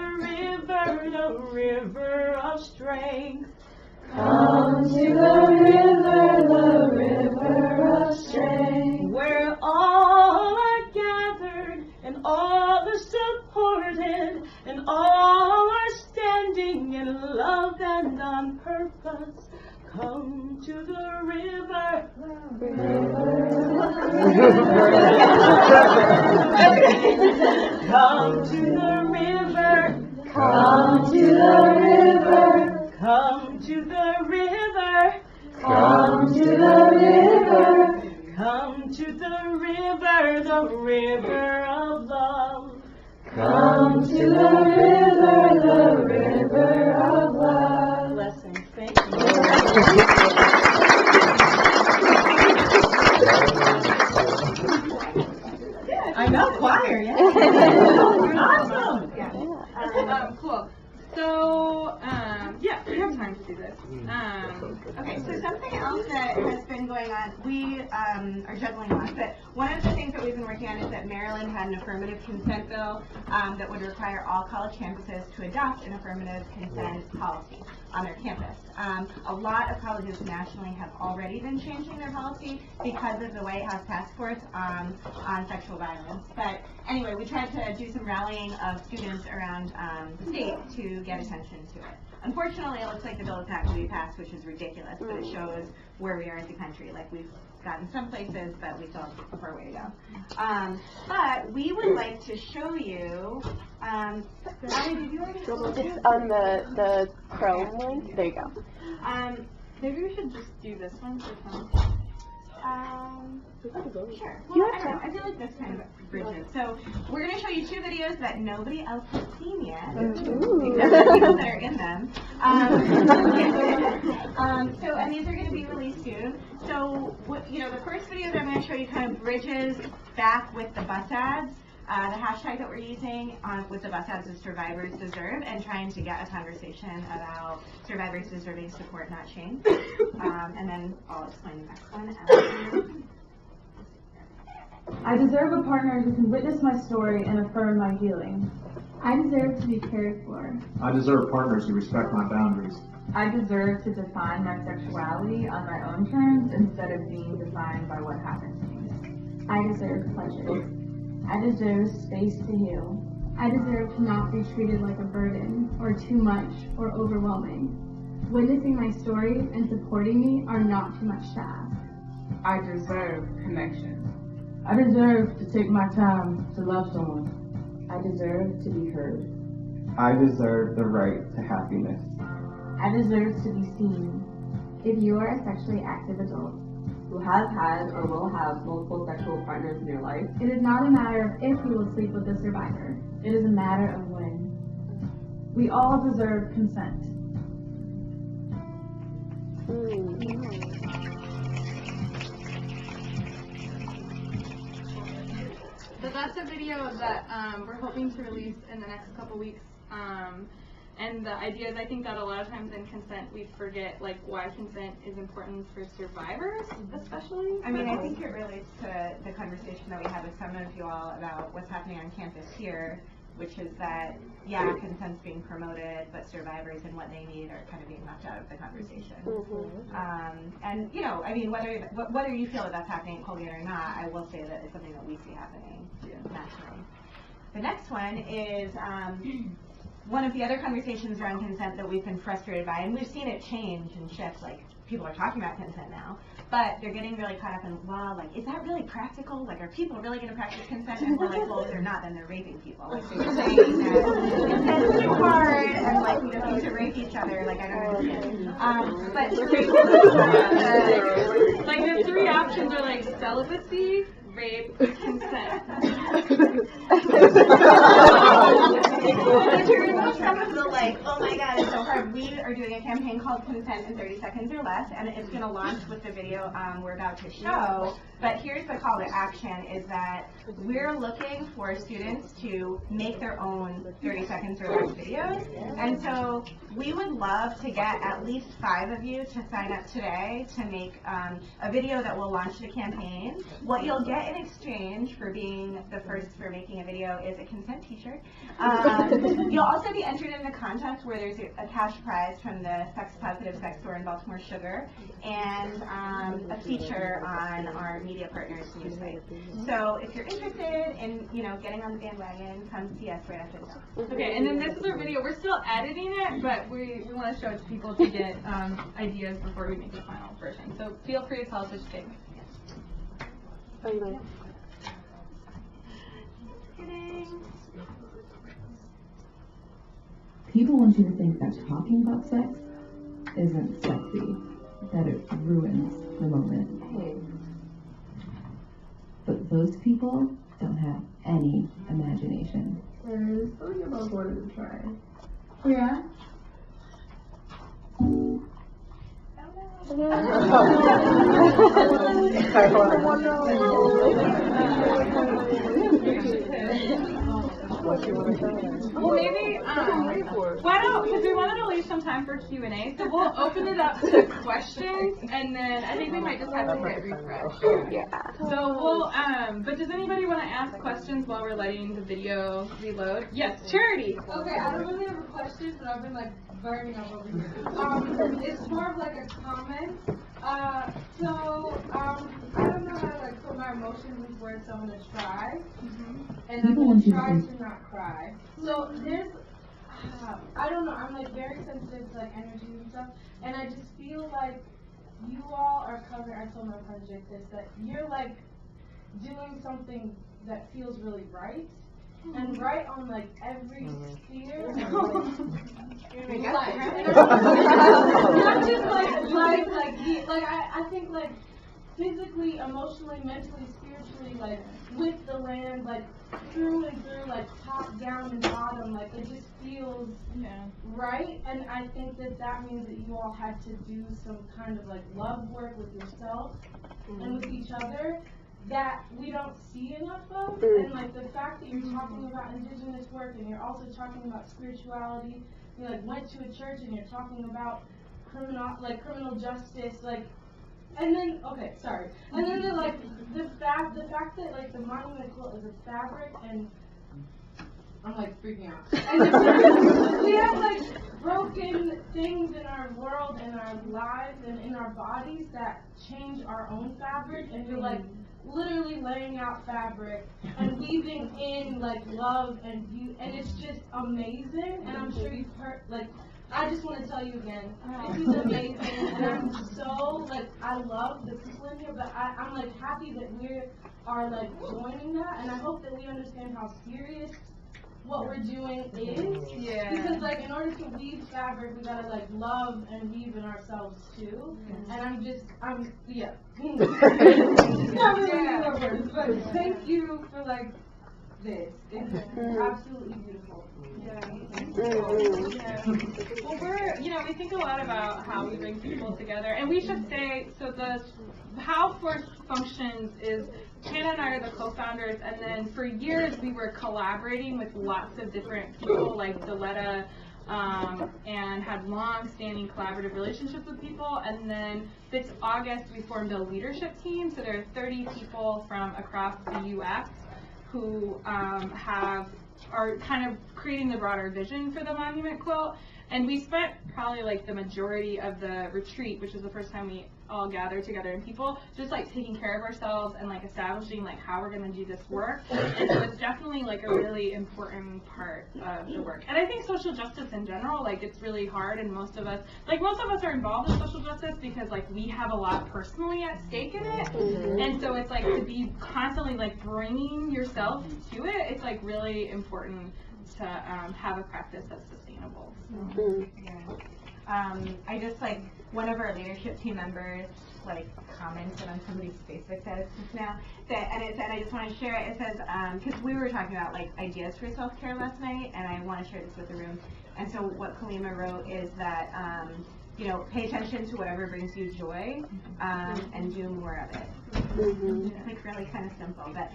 river of strength. Come to the river of strength. Where all are gathered and all are supported and all are standing in love and on purpose. Come to the river. Come to the river. Come to the river. Come to the river. Come to the river. Come to the river of love. Come to the river of love. Blessings. Thank you. I know, choir, yeah. Awesome. Cool. So, yeah, we have time to do this. Okay, so something else that has been going on, we are juggling on, but one of the things that we've been working on is that Maryland had an affirmative consent bill that would require all college campuses to adopt an affirmative consent policy on their campus. A lot of colleges nationally have already been changing their policy because of the White House task force on sexual violence. But anyway, we tried to do some rallying of students around the state to get attention to it. Unfortunately, it looks like the bill is not going to be passed, which is ridiculous, but it shows where we are as a country. Like, we've gotten some places, but we still have a far way to go. But we would like to show you, Ali, did you already show It's on the Chrome link. There you go. Maybe we should just do this one for fun. Sure. Well, I don't know. I feel like this kind of bridges. So we're going to show you two videos that nobody else has seen yet, except for the people that are in them. And these are going to be released soon. So, the first video that I'm going to show you kind of bridges back with the bus ads. The hashtag that we're using with the bus ads is Survivors Deserve, and trying to get a conversation about survivors deserving support, not shame. And then I'll explain the next one. I deserve a partner who can witness my story and affirm my healing. I deserve to be cared for. I deserve partners who respect my boundaries. I deserve to define my sexuality on my own terms instead of being defined by what happened to me. I deserve pleasure. I deserve space to heal. I deserve to not be treated like a burden, or too much, or overwhelming. Witnessing my story and supporting me are not too much to ask. I deserve connection. I deserve to take my time to love someone. I deserve to be heard. I deserve the right to happiness. I deserve to be seen. If you are a sexually active adult who has had or will have multiple sexual partners in your life, it is not a matter of if you will sleep with the survivor. it is a matter of when. We all deserve consent. So that's a video that we're hoping to release in the next couple weeks. And the idea is, I think that a lot of times in consent we forget like why consent is important for survivors, especially. I mean, I think it relates to the conversation that we had with some of you all about what's happening on campus here, which is that, yeah, consent's being promoted, but survivors and what they need are kind of being left out of the conversation. And, you know, I mean, whether you feel that that's happening at Colgate or not, I will say that it's something that we see happening nationally. The next one is one of the other conversations around consent that we've been frustrated by, and we've seen it change and shift, like, people are talking about consent now, but they're getting really caught up in, well, like, is that really practical? Like, are people really going to practice consent? And we're like, well, if they're not, then they're raping people. Like, they're saying that consent's too hard, and, like, we don't need to rape each other. Like, I don't understand. But like, the three options are, like, celibacy, rape, consent. In terms of some of the, like, oh my god, it's so hard, we are doing a campaign called Consent in 30 Seconds or Less, and it's going to launch with the video we're about to show. But here's the call to action, is that we're looking for students to make their own 30 seconds or less videos. And so we would love to get at least 5 of you to sign up today to make a video that will launch the campaign. What you'll get in exchange for being the first for making a video is a consent t-shirt. You'll also be entered in the contest where there's a cash prize from the Sex Positive Sex Store in Baltimore Sugar, and a feature on our media partners news site. So if you're interested in, you know, getting on the bandwagon, come see us right after this. Okay, and then this is our video. We're still editing it, but we want to show it to people to get ideas before we make the final version. So feel free to tell us what you think. People want you to think that talking about sex isn't sexy, that it ruins the moment. But those people don't have any imagination. There's something about wanting to try. Yeah? Well, maybe, why don't, because we wanted to leave some time for Q&A, so we'll open it up to questions, and then I think we might just have to hit refresh. Yeah. So we'll, but does anybody want to ask questions while we're letting the video reload? Yes, Charity. Okay, I don't really have a question, but I've been like burning up over here. It's more of like a comment. I don't know how to like put my emotions into words, so I'm gonna try. And I'm gonna try to not cry. So there's, I don't know, I'm like very sensitive to like energy and stuff, and I just feel like you all are covering, I told my project this, that you're like doing something that feels really right. And right on like every sphere, not just like I think like physically, emotionally, mentally, spiritually, like with the land, like through and through, like top, down, and bottom, like it just feels right. And I think that means that you all had to do some kind of like love work with yourself and with each other that we don't see enough of. And like the fact that you're talking about indigenous work and you're also talking about spirituality, you like went to a church and you're talking about criminal justice, like, and then and then the fact that like the monument quilt is a fabric, and I'm like freaking out. And we have like broken things in our world and our lives and in our bodies that change our own fabric, and you're like literally laying out fabric and weaving in like love and you, and it's just amazing. And I'm sure you've heard, like, I just want to tell you again, this is amazing, and I'm so like, I love the people in here, but I'm like happy that we are like joining that, and I hope that we understand how serious what we're doing is. Because like in order to weave fabric, we gotta like love and weave in ourselves too. And I'm not really words, but thank you for like this. It's absolutely beautiful. Well, we think a lot about how we bring people together, and we should say, so how Force functions is, Hannah and I are the co-founders, and then for years we were collaborating with lots of different people like Deletta, and had long-standing collaborative relationships with people, and then this August we formed a leadership team, so there are 30 people from across the U.S. who are kind of creating the broader vision for the monument quilt. And we spent probably like the majority of the retreat, which was the first time we all gathered together in people, just like taking care of ourselves and like establishing like how we're going to do this work. And so it's definitely like a really important part of the work. And I think social justice in general, like it's really hard, and most of us are involved in social justice because like we have a lot personally at stake in it. And so it's like to be constantly like bringing yourself to it, it's like really important to have a practice that's sustainable. So. I just like one of our leadership team members like commented on somebody's Facebook post just now and it said, I just want to share it. It says because we were talking about like ideas for self-care last night, and I want to share this with the room. And so what Kalima wrote is that pay attention to whatever brings you joy, and do more of it. It's like really kind of simple, but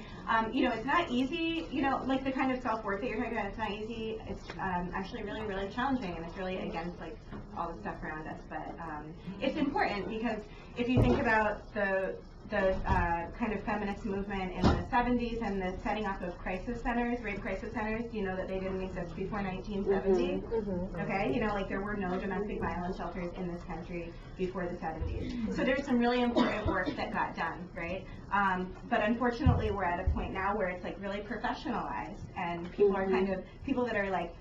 it's not easy. Like the kind of self-work that you're talking about, it's not easy. It's actually really, really challenging, and it's really against like all the stuff around us. But it's important because if you think about the kind of feminist movement in the 70s and the setting up of crisis centers, rape crisis centers, that they didn't exist before 1970. Okay, like there were no domestic violence shelters in this country before the 70s. So there's some really important work that got done, right? But unfortunately, we're at a point now where it's like really professionalized, and people are people that are like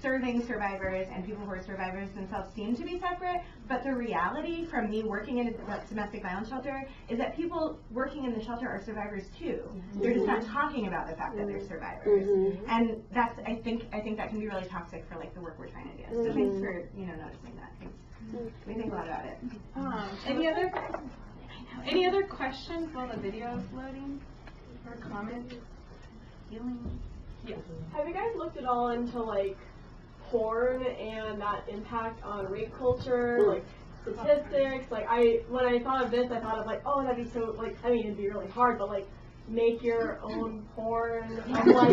serving survivors and people who are survivors themselves seem to be separate, But the reality from me working in a domestic violence shelter is that people working in the shelter are survivors too. They're just not talking about the fact that they're survivors. And that's, I think that can be really toxic for like the work we're trying to do. So thanks for, noticing that. Thanks. We think a lot about it. Any other questions while the video is loading? Or comments? Feelings? Yes. Have you guys looked at all into like porn and that impact on rape culture, like statistics? Like when I thought of this, I thought of like, oh, that'd be so like, I mean, it'd be really hard, but like make your own porn of like,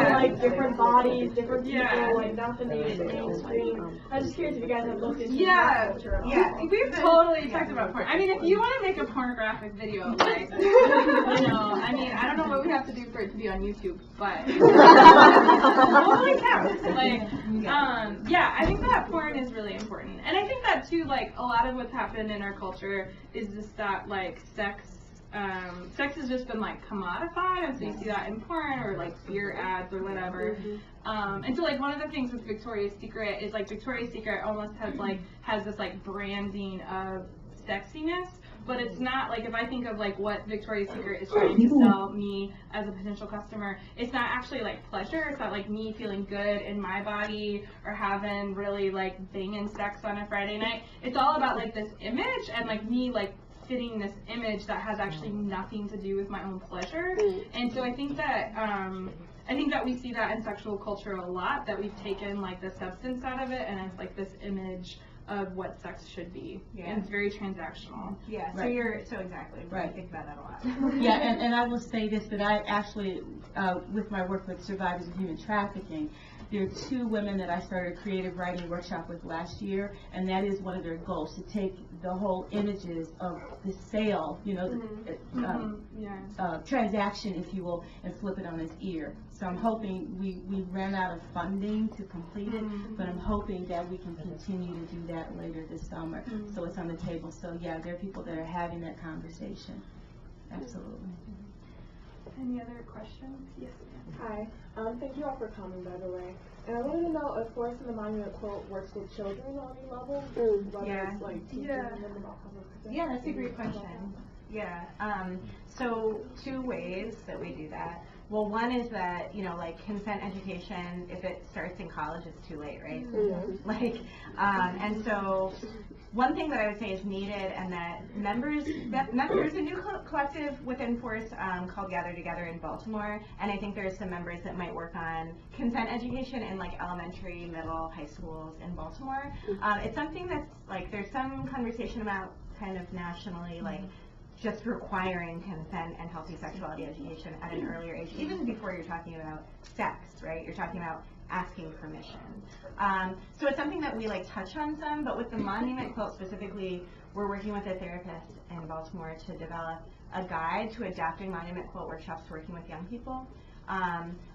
like different bodies, different people, like not the mainstream. I was just curious if you guys have looked into that culture at all. We've totally talked about porn. I mean, if you want to make a pornographic video, like, I mean, I don't know what we have to do for it to be on YouTube, but holy cow! Like, I think that porn is really important, and I think that too, like, a lot of what's happened in our culture is just that, like, sex has just been like commodified, and so you see that in porn or like beer ads or whatever. And so like one of the things with Victoria's Secret is like Victoria's Secret almost has this like branding of sexiness, but it's not like, if I think of like what Victoria's Secret is trying to sell me as a potential customer, it's not actually like pleasure. It's not like me feeling good in my body or having really like banging sex on a Friday night. It's all about like this image and like me like fitting this image that has actually nothing to do with my own pleasure. And so I think that we see that in sexual culture a lot, that we've taken like the substance out of it and it's like this image of what sex should be. And it's very transactional. So exactly. Right. I think about that a lot. And I will say this, that I actually, with my work with survivors of human trafficking, there are 2 women that I started a creative writing workshop with last year, and that is one of their goals, to take the whole images of the sale, transaction, if you will, and flip it on its ear. So I'm hoping we ran out of funding to complete it, but I'm hoping that we can continue to do that later this summer. So it's on the table. So yeah, there are people that are having that conversation. Absolutely. Any other questions? Yes. Hi. Thank you all for coming, by the way. And I wanted to know if Forest in the Monument Quilt works with children on any level, whether it's like teaching them about public protection. Yeah, that's a great question. So 2 ways that we do that. Well, one is that, like consent education, if it starts in college, it's too late, right? And so one thing that I would say is needed, and that there's a new collective within Force called Gather Together in Baltimore, and I think there's some members that might work on consent education in like elementary, middle, high schools in Baltimore. It's something that's like, there's some conversation about kind of nationally, like just requiring consent and healthy sexuality education at an earlier age, even before you're talking about sex, right? You're talking about asking permission. So it's something that we like touch on some, but with the Monument Quilt specifically, we're working with a therapist in Baltimore to develop a guide to adapting Monument Quilt workshops working with young people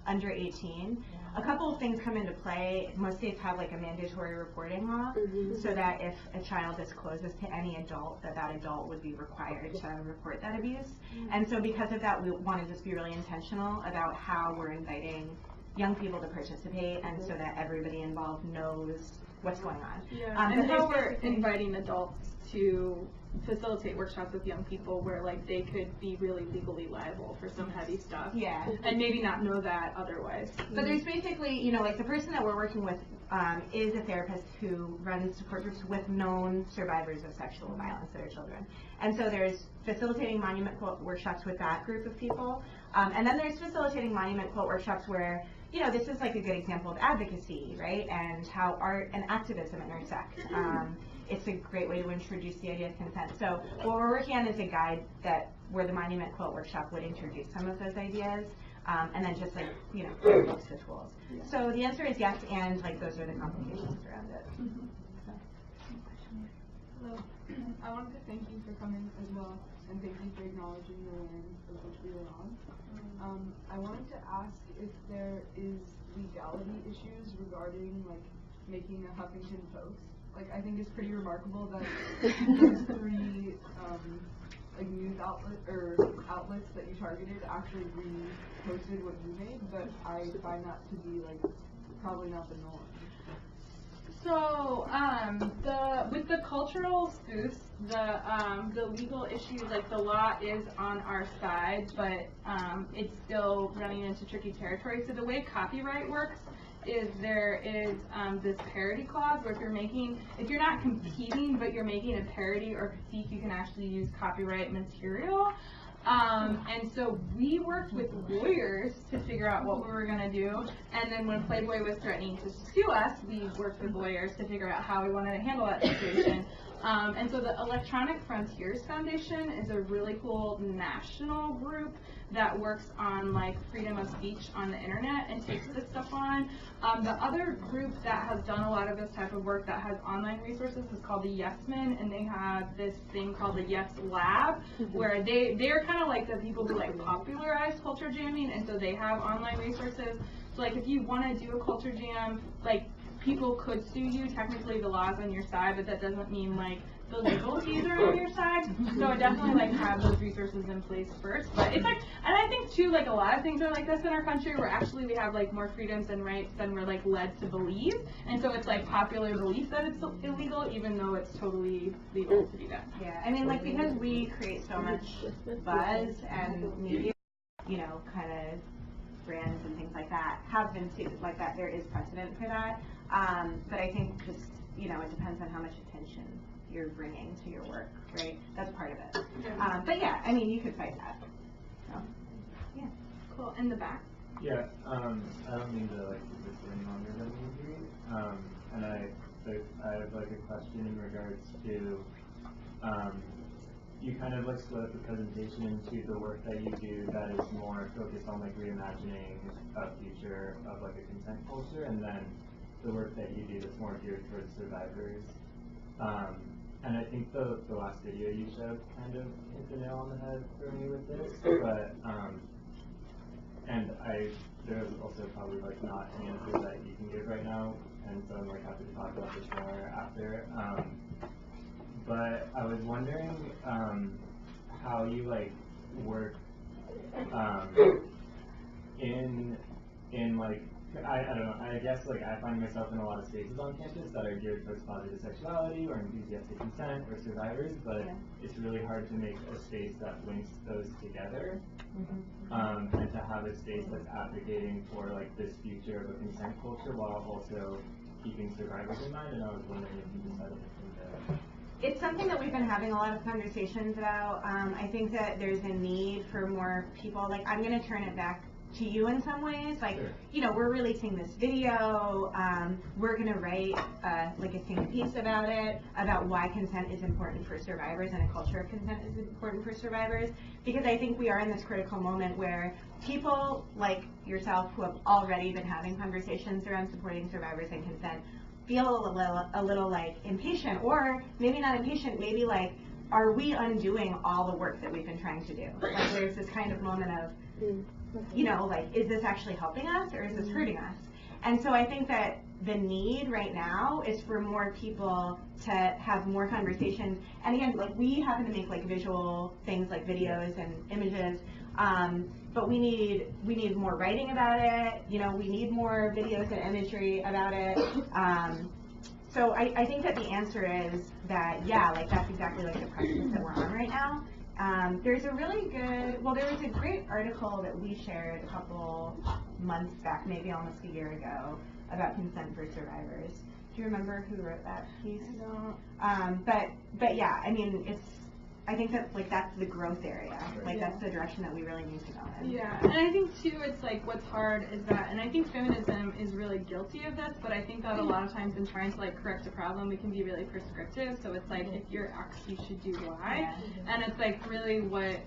under 18. A couple of things come into play. Most states have like a mandatory reporting law, so that if a child discloses to any adult, that adult would be required to report that abuse. And so because of that, we want to just be really intentional about how we're inviting young people to participate, and so that everybody involved knows what's going on. And how we're inviting adults to facilitate workshops with young people where like they could be really legally liable for some heavy stuff. And maybe not know that otherwise. But there's basically, like the person that we're working with is a therapist who runs support groups with known survivors of sexual violence that are children. And so there's facilitating Monument Quilt workshops with that group of people. And then there's facilitating Monument Quilt workshops where, this is like a good example of advocacy, right? And how art and activism intersect. It's a great way to introduce the idea of consent. So what we're working on is a guide where the Monument Quilt workshop would introduce some of those ideas, and then just like, books to tools. So the answer is yes, and like those are the complications around it. Hello. I wanted to thank you for coming as well, and thank you for acknowledging the land of which we are on. I wanted to ask if there is legality issues regarding like making a Huffington Post. Like, I think it's pretty remarkable that those 3 like news outlets that you targeted actually reposted what you made, but I find that to be like probably not the norm. So, with the cultural spoofs, the legal issues, like the law is on our side, but it's still running into tricky territory. So the way copyright works is there is this parody clause where if you're not competing but you're making a parody or critique, you can actually use copyright material. And so we worked with lawyers to figure out what we were going to do, and then when Playboy was threatening to sue us, we worked with lawyers to figure out how we wanted to handle that situation. And so the Electronic Frontiers Foundation is a really cool national group that works on like freedom of speech on the internet and takes this stuff on. The other group that has done a lot of this type of work that has online resources is called the Yes Men, and they have this thing called the Yes Lab, where they're kind of like the people who like popularize culture jamming, and so they have online resources. So like if you want to do a culture jam, like people could sue you. Technically the law's on your side, but that doesn't mean like the legal fees are on your side. So I definitely like have those resources in place first. But it's like, and I think too, like a lot of things are like this in our country where actually we have like more freedoms and rights than we're like led to believe. And so it's like popular belief that it's illegal, even though it's totally legal to do that. Yeah, I mean, like because we create so much buzz and media, you know, kind of brands and things like that have been sued like that. There is precedent for that. But I think just, you know, it depends on how much attention you're bringing to your work, right? That's part of it. But yeah, I mean, you could fight that. So, yeah. Cool. In the back? Yeah, I don't mean to like keep this any longer than we agree. And I have like a question in regards to, you kind of like split up the presentation into the work that you do that is more focused on like reimagining a future of like a consent culture, and then the work that you do that's more geared towards survivors. And I think the last video you showed kind of hit the nail on the head for me with this, but and there's also probably like not an answer that you can give right now, and so I'm like happy to talk about this more after. But I was wondering how you like work in like I don't know, I guess like I find myself in a lot of spaces on campus that are geared towards positive sexuality or enthusiastic consent or survivors, but it's really hard to make a space that links those together, and to have a space that's advocating for like this future of a consent culture while also keeping survivors in mind. And I was wondering if you decided to do that. It's something that we've been having a lot of conversations about. I think that there's a need for more people. Like, I'm going to turn it back to you in some ways. Like, you know, we're releasing this video. We're going to write like a think piece about it, about why consent is important for survivors and a culture of consent is important for survivors. Because I think we are in this critical moment where people like yourself who have already been having conversations around supporting survivors and consent feel a little like impatient, or maybe not impatient, maybe like, are we undoing all the work that we've been trying to do? Like there's this kind of moment of, you know, like, is this actually helping us or is this hurting us? And so I think that the need right now is for more people to have more conversations. And again, like we happen to make like visual things like videos and images, but we need more writing about it. You know, we need more videos and imagery about it. So I think that the answer is that, yeah, like that's exactly like the practice that we're on right now. There's a really good, well, there was a great article that we shared a couple months back, maybe almost a year ago, about consent for survivors. Do you remember who wrote that piece? I don't. But yeah, I mean, I think that like that's the growth area. Like that's the direction that we really need to go in. Yeah, and I think too, it's like what's hard is that, and I think feminism is really guilty of this, but I think that a lot of times in trying to like correct a problem, we can be really prescriptive. So it's like, if you're X, you should do Y, and it's like really what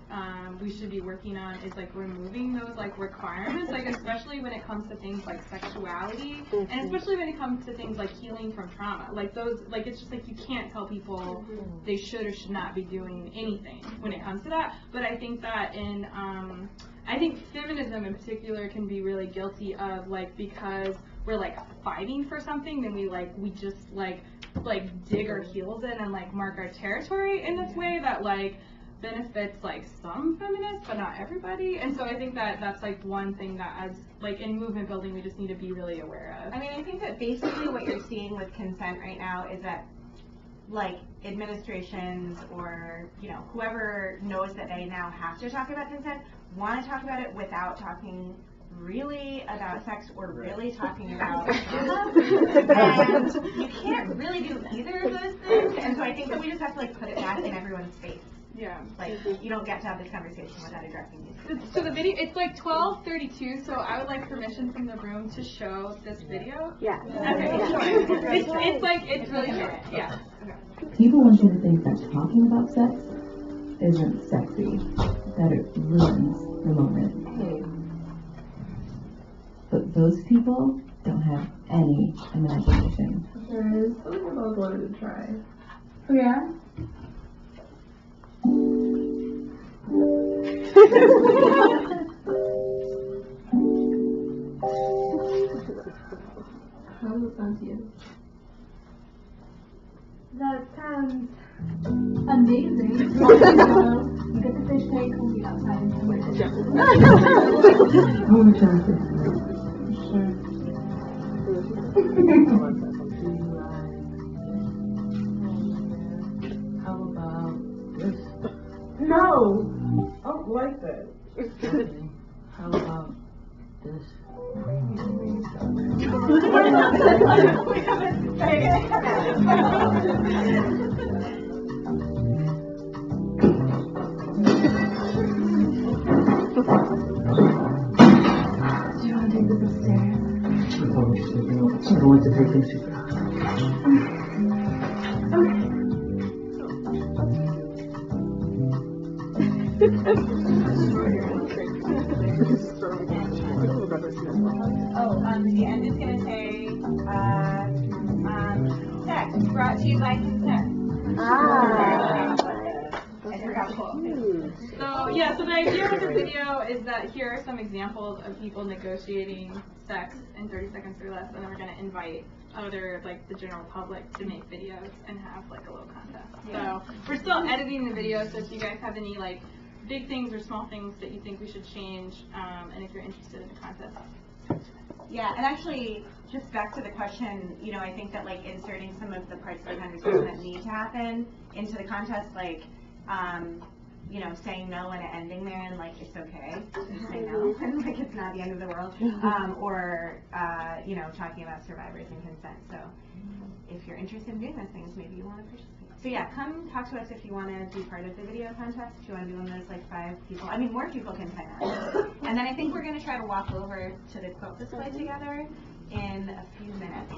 we should be working on is like removing those like requirements, like especially when it comes to things like sexuality, and especially when it comes to things like healing from trauma. Like those, like it's just like you can't tell people they should or should not be doing anything when it comes to that. But I think that I think feminism in particular can be really guilty of like, because we're like fighting for something, then we just like dig our heels in and like mark our territory in this way that like benefits like some feminists, but not everybody. And so I think that that's like one thing that as like in movement building we just need to be really aware of. I mean, I think that basically what you're seeing with consent right now is that like administrations or, you know, whoever knows that they now have to talk about consent want to talk about it without talking really about sex or really talking about trauma. And you can't really do either of those things. And so I think that we just have to like put it back in everyone's face. Yeah. Like, you don't get to have this conversation without addressing these. So the video, it's like 12:32, so I would like permission from the room to show this video. Yeah. Okay, sure. It's like, it's really short. Yeah. Okay. People want you to think that talking about sex isn't sexy, that it ruins the moment. But those people don't have any imagination. There is something I've always wanted to try. Oh yeah? How does it sound to you? That sounds amazing. You get the fish tank, we'll be outside and do it. How much is it? How about this? No! I don't like that. How about this? Do you want to take this upstairs? I don't like to take things too fast. The end is going to say, sex brought to you by consent. I forgot cool. So yeah, so the idea with the video is that here are some examples of people negotiating sex in 30 seconds or less, and then we're going to invite other, like the general public to make videos and have like a little contest. So we're still editing the video, so if you guys have any like big things or small things that you think we should change, and if you're interested in the contest. Yeah, and actually, just back to the question, you know, I think that like inserting some of the parts of the conversation that need to happen into the contest, like, you know, saying no and ending there and like it's okay to say no and like it's not the end of the world, or you know, talking about survivors and consent. So if you're interested in doing those things, maybe you want to participate. So yeah, come talk to us if you want to be part of the video contest, if you want to be one of those like 5 people. I mean, more people can sign up. And then I think we're going to try to walk over to the quilt display together in a few minutes.